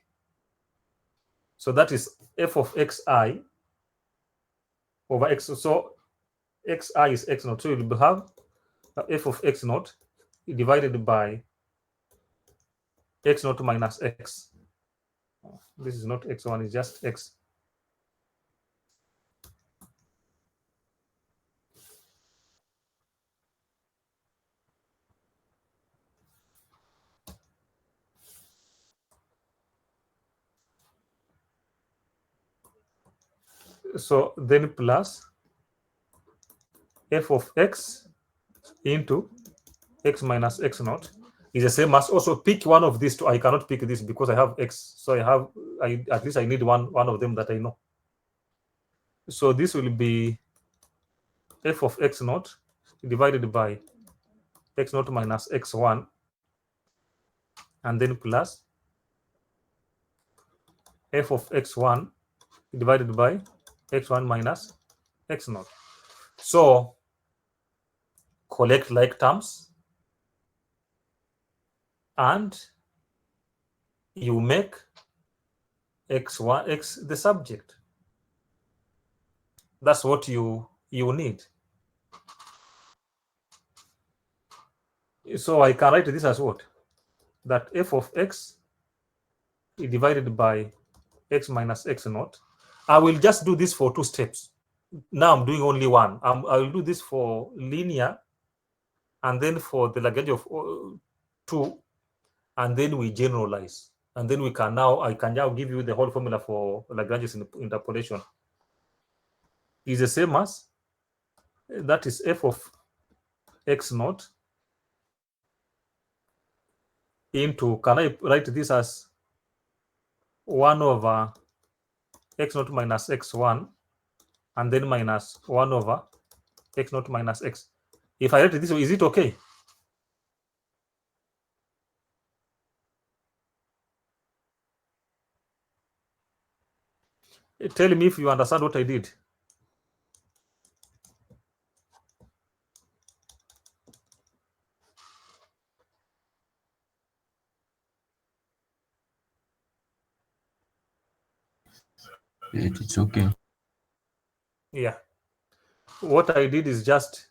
A: So that is f of xi over x. So xi is x naught. So you will have f of x naught divided by x naught minus x. This is not x1, it's just x. So then plus f of x into x minus x naught is the same as, also pick one of these two. I cannot pick this because I have x, so at least I need one of them that I know. So this will be f of x naught divided by x naught minus x1, and then plus f of x1 divided by x1 minus x0. So collect like terms and you make x the subject. That's what you need. So I can write this as what? That f of x divided by x minus x0. I will just do this for 2 steps. Now I'm doing only one. I will do this for linear, and then for the Lagrange of 2, and then we generalize. And then I can now give you the whole formula for Lagrange's interpolation. Is the same as, that is f of x0 into, can I write this as 1 over x0 minus x1, and then minus 1 over x0 minus x. If I write it this way, is it okay? Tell me if you understand what I did.
C: It's okay.
A: Yeah. What I did is just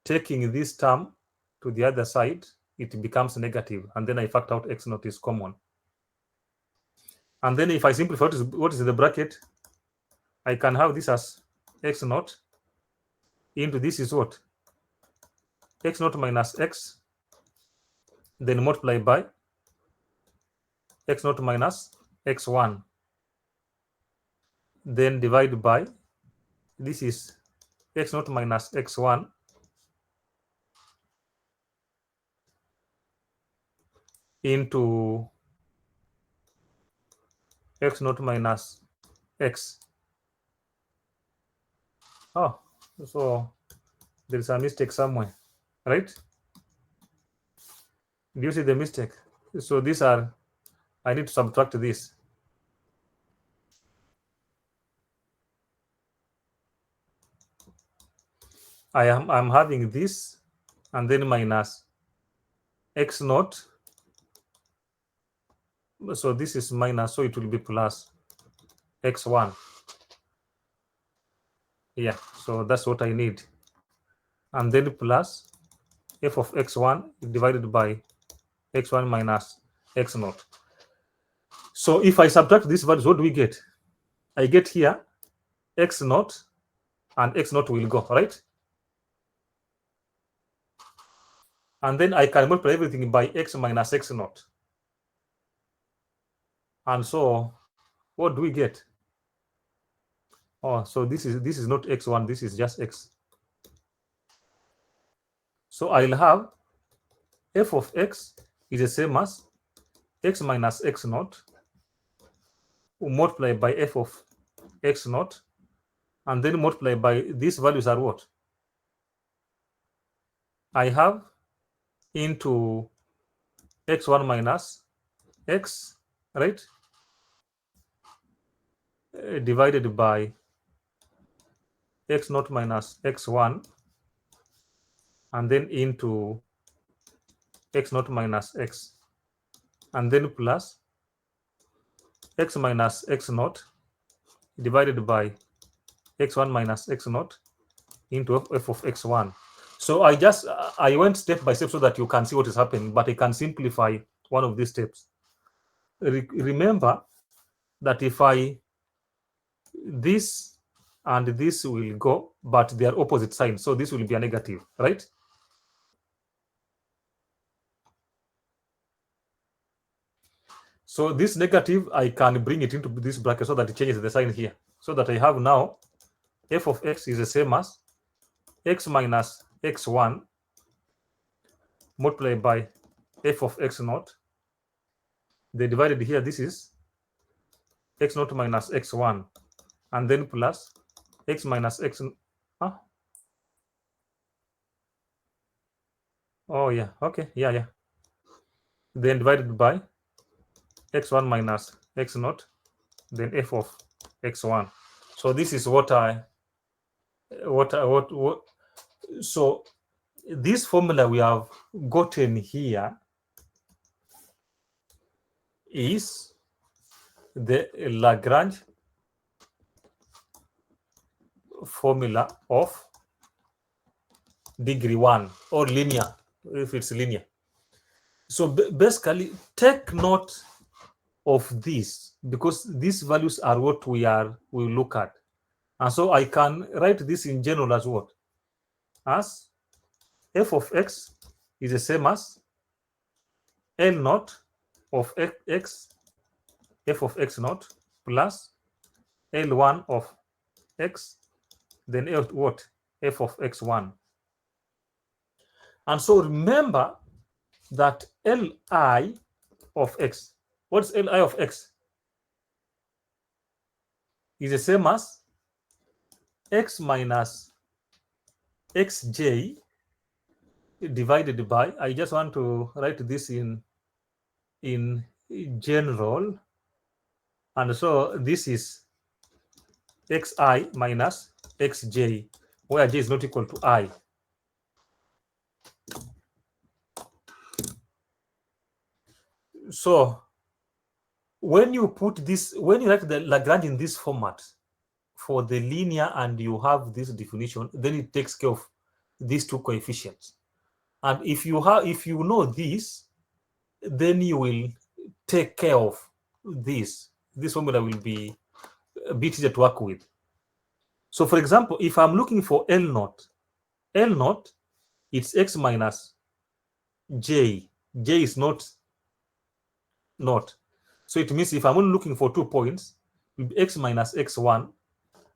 A: taking this term to the other side, it becomes negative, and then I factor out x0 is common. And then if I simplify what is the bracket, I can have this as x0 into this is what? x0 minus x, then multiply by x0 minus x1, then divide by, this is x0 minus x1 into x0 minus x. Oh, so there is a mistake somewhere, right? Do you see the mistake? So these are, I need to subtract this. I'm having this, and then minus x0. So this is minus, so it will be plus x1. Yeah, so that's what I need. And then plus f of x1 divided by x1 minus x0. So if I subtract these values, what do we get? I get here x0, and x0 will go, right? And then I can multiply everything by x minus x0. And so what do we get? Oh, so this is not x1, this is just x. So I'll have f of x is the same as x minus x0 multiplied by f of x0, and then multiply by these values are what? I have into x1 minus x, right? Divided by x0 minus x1, and then into x0 minus x, and then plus x minus x0 divided by x1 minus x0 into f of x1. So I went step by step so that you can see what is happening, but I can simplify one of these steps. Remember that if this and this will go, but they are opposite signs, so this will be a negative, right? So this negative, I can bring it into this bracket so that it changes the sign here, so that I have now f of x is the same as x minus x1 multiplied by f of x0. They divided here, this is x0 minus x1, and then plus x minus x. Huh? Oh yeah, okay, yeah. Then divided by x1 minus x0, then f of x1. So this is what so this formula we have gotten here is the Lagrange formula of degree 1, or linear if it's linear. So basically take note of this, because these values are what we look at. And so I can write this in general as what? As f of x is the same as L naught of x, f of x naught, plus L1 of x, then what? F of x1. And so remember that Li of x, what's Li of x? Is the same as x minus xj divided by, I just want to write this in general, and so this is xi minus xj, where j is not equal to I. So when you put this, when you write the Lagrange in this format for the linear and you have this definition, then it takes care of these two coefficients. And if you know this, then you will take care of this. This formula will be a bit easier to work with. So for example, if I'm looking for L naught, it's x minus j. J is not. So it means if I'm only looking for 2 points, it will be x minus x1,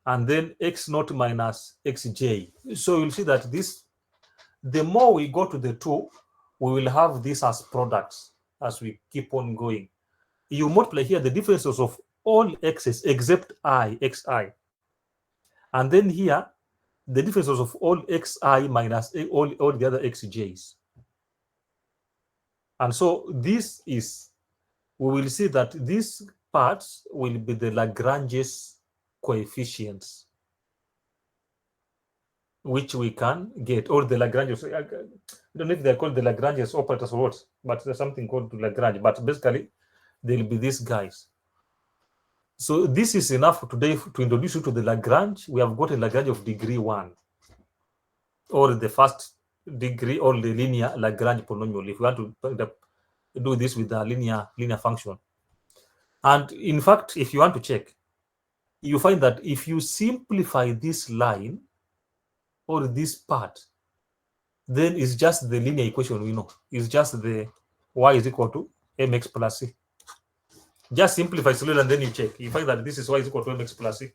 A: and then x naught minus xj. So you'll see that this, the more we go to the 2, we will have this as products as we keep on going. You multiply here the differences of all x's except xi. And then here, the differences of all xi minus all the other xj's. And so this is, we will see that these parts will be the Lagrange's coefficients, which we can get, or the Lagrange's, I don't know if they're called the Lagrange's operators or what, but there's something called Lagrange. But basically, they'll be these guys. So this is enough today to introduce you to the Lagrange. We have got a Lagrange of degree 1, or the first degree, or the linear Lagrange polynomial, if we want to do this with a linear function. And in fact, if you want to check, you find that if you simplify this line or this part, then it's just the linear equation we know. It's just the y is equal to mx plus c. Just simplify slowly and then you check. You find that this is y is equal to mx plus c.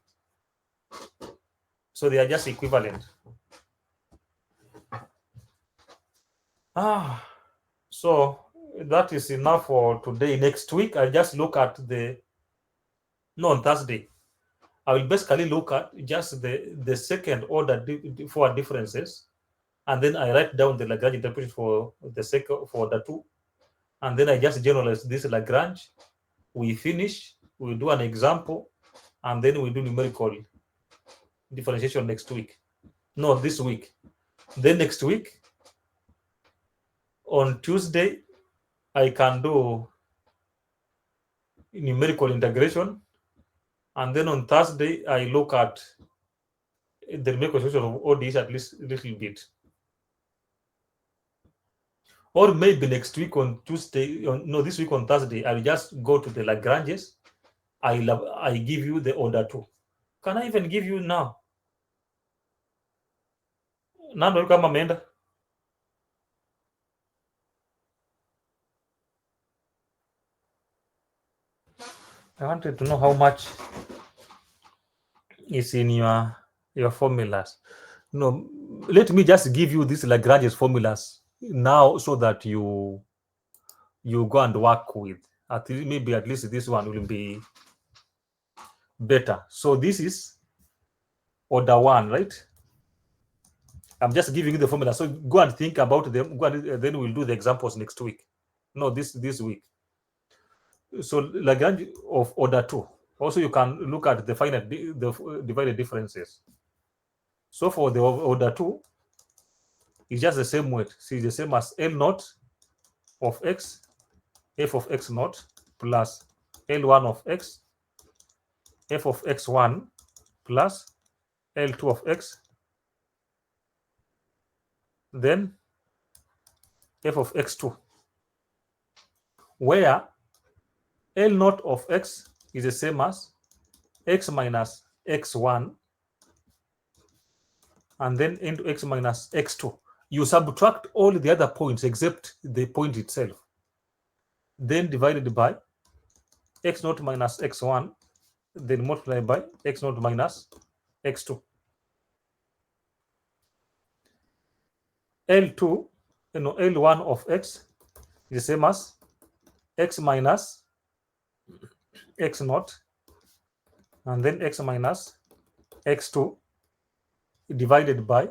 A: So they are just equivalent. So that is enough for today. Next week, I'll just look at on Thursday, I will basically look at just the second order for differences, and then I write down the Lagrange interpretation for the second, for the 2, and then I just generalize this Lagrange. We finish, we do an example, and then we do numerical differentiation next week. No, this week. Then next week, on Tuesday, I can do numerical integration, and then on Thursday I look at the numerical solution of ODs at least a little bit. Or maybe next week on Tuesday, this week on Thursday, I'll just go to the Lagranges. I give you the order 2. Can I even give you now? Nando kama ameenda. I wanted to know how much is in your formulas. No, let me just give you these Lagrange's formulas now, so that you go and work with. Maybe at least this one will be better. So this is order 1, right? I'm just giving you the formula. So go and think about them. Then we'll do the examples next week. No, this week. So Lagrange of order 2. Also, you can look at the finite the divided differences. So for the order 2, it's just the same weight. See, it's the same as L naught of x, f of x naught, plus L1 of x, f of x1, plus L2 of x, then f of x2, where L naught of x is the same as x minus x1, and then into x minus x2. You subtract all the other points except the point itself, then divided by x naught minus x1, then multiply by x naught minus x2. L2, L1 of x is the same as x minus x naught, and then x minus x2 divided by,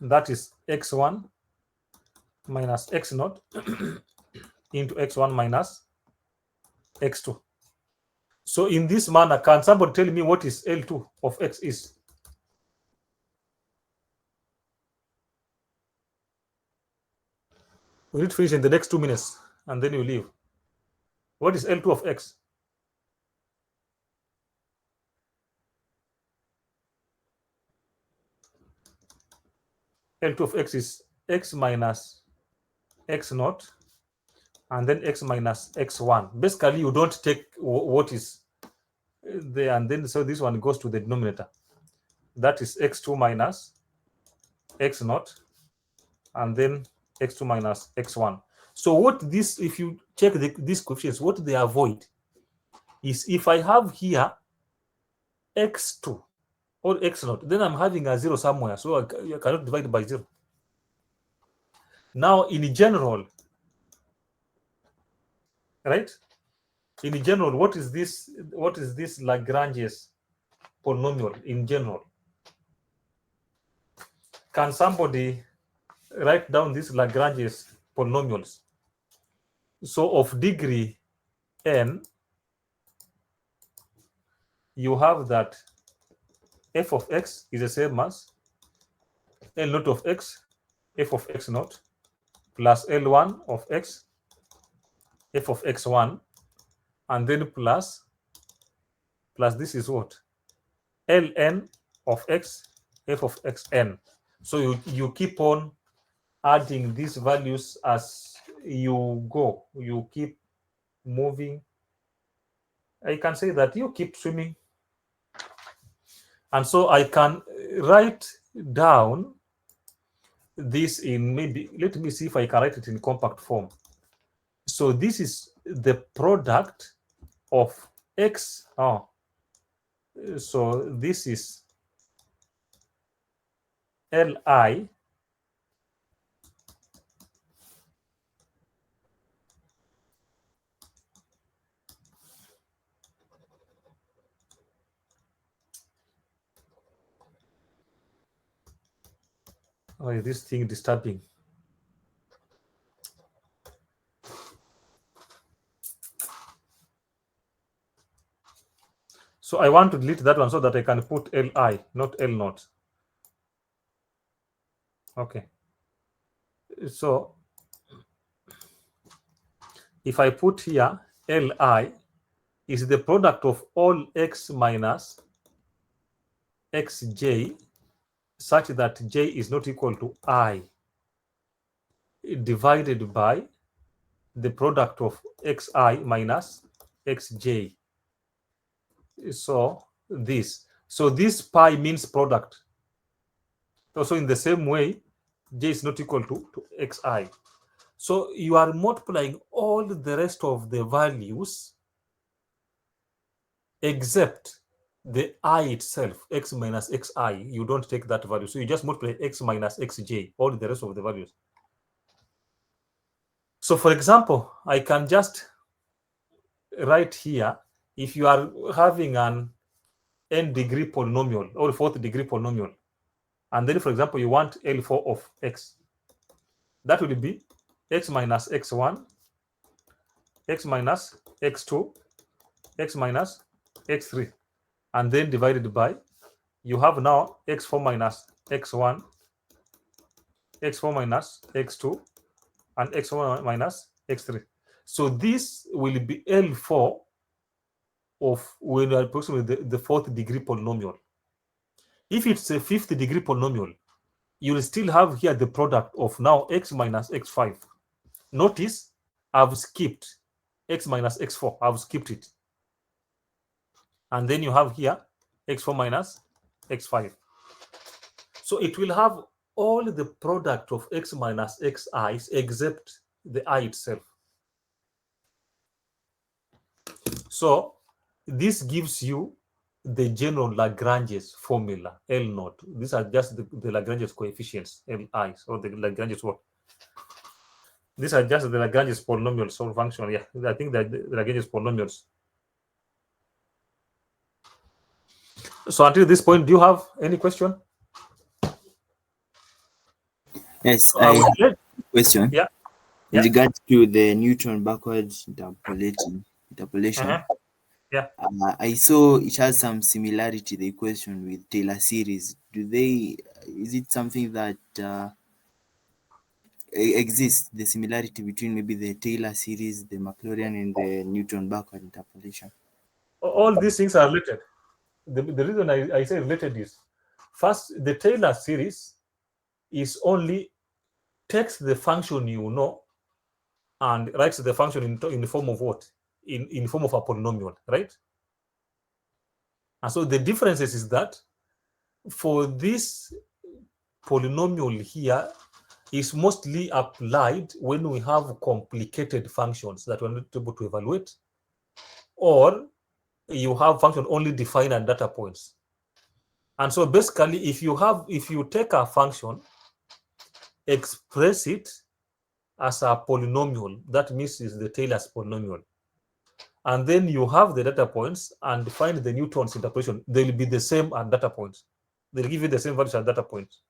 A: that is x1 minus x naught into x1 minus x2. So in this manner, can somebody tell me what is L2 of x is? We need to finish in the next 2 minutes, and then you leave. What is L2 of x? L2 of x is x minus x naught, and then x minus x1. Basically, you don't take what is there, and then so this one goes to the denominator. That is x2 minus x naught, and then x2 minus x1. So what this, if you check these coefficients, what they avoid is, if I have here x2 or x0, then I'm having a 0 somewhere, so I cannot divide by 0. Now, in general, right? In general, what is this? What is this Lagrange's polynomial in general? Can somebody write down these Lagrange's polynomials? So of degree n, you have that f of x is the same as L naught of x, f of x naught, plus L1 of x, f of x1, and then plus this is what? Ln of x, f of xn. So you keep on adding these values as you go. You keep moving. I can say that you keep swimming. And so I can write down this in, maybe, let me see if I can write it in compact form. So this is the product of x. So this is Li why is this thing disturbing? So I want to delete that one so that I can put Li, not L naught. Okay. So if I put here Li is the product of all x minus xj, such that j is not equal to I, divided by the product of xi minus xj. So this pi means product. Also, in the same way, j is not equal to xi. So you are multiplying all the rest of the values except the I itself, x minus xi. You don't take that value. So you just multiply x minus xj, all the rest of the values. So for example, I can just write here, if you are having an n degree polynomial or fourth degree polynomial, and then, for example, you want L4 of x, that will be x minus x1, x minus x2, x minus x3, and then divided by, you have now x4 minus x1, x4 minus x2, and x1 minus x3. So this will be L4 of when you are approximately the fourth degree polynomial. If it's a fifth degree polynomial, you will still have here the product of now x minus x5. Notice I've skipped x minus x4. I've skipped it. And then you have here x4 minus x5. So it will have all the product of x minus xi's except the I itself. So this gives you the general Lagrange's formula, L naught. These are just the Lagrange's coefficients, Li's, or the Lagrange's what? These are just the Lagrange's polynomials or function. Yeah, I think that the Lagrange's polynomials. So until this point, do you have any question?
C: Yes, I have a question.
A: Yeah.
C: In regards to the Newton backwards interpolation.
A: Yeah.
C: I saw it has some similarity, the equation with Taylor series. Is it something that exists, the similarity between maybe the Taylor series, the Maclaurin, and the Newton backward interpolation?
A: All these things are related. The reason I say related is, first, the Taylor series is only takes the function you know and writes the function in the form of what? In form of a polynomial, right? And so the differences is that for this polynomial here is mostly applied when we have complicated functions that we're not able to evaluate, or you have function only defined at data points. And so basically, if you take a function, express it as a polynomial, that means is the Taylor's polynomial, and then you have the data points and find the Newton's interpolation, they'll be the same at data points. They'll give you the same values at data points.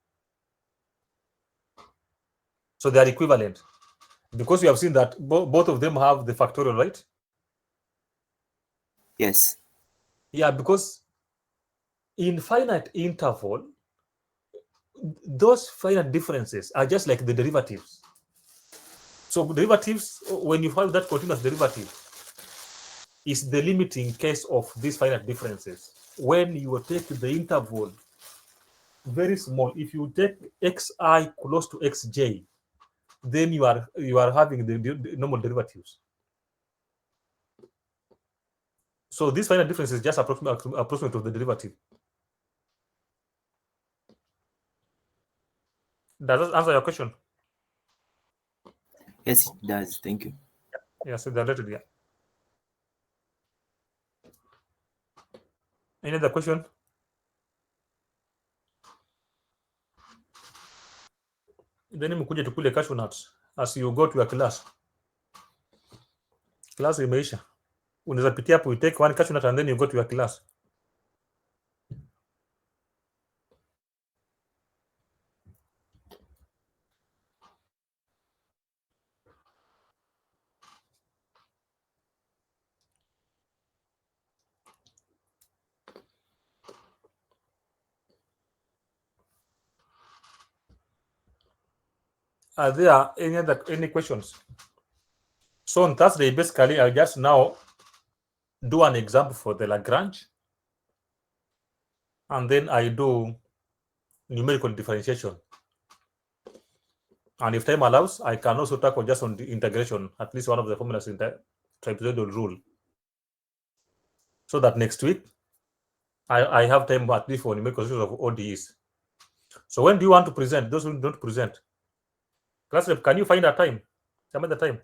A: So they are equivalent, because we have seen that both of them have the factorial, right?
C: Yes.
A: Yeah, because in finite interval, those finite differences are just like the derivatives. So derivatives, when you have that continuous derivative, is the limiting case of these finite differences. When you take the interval very small, if you take xi close to xj, then you are having the normal derivatives. So this finite difference is just approximate of the derivative. Does that answer your question?
C: Yes, it does. Thank you.
A: Yeah, so they're related, yeah. Any other question? Then mkuje tukule cashew nuts as you go to your class. Class imeisha. Unaweza pitia hapo, you take one cashew nut and then you go to your class. Are there any questions? So on Thursday, basically, I'll just now do an example for the Lagrange, and then I do numerical differentiation. And if time allows, I can also tackle just on the integration, at least one of the formulas in the trapezoidal rule. So that next week, I have time at least for numerical solutions of ODEs. So when do you want to present? Those who don't present. Class rep, can you find a time? Tell me the time.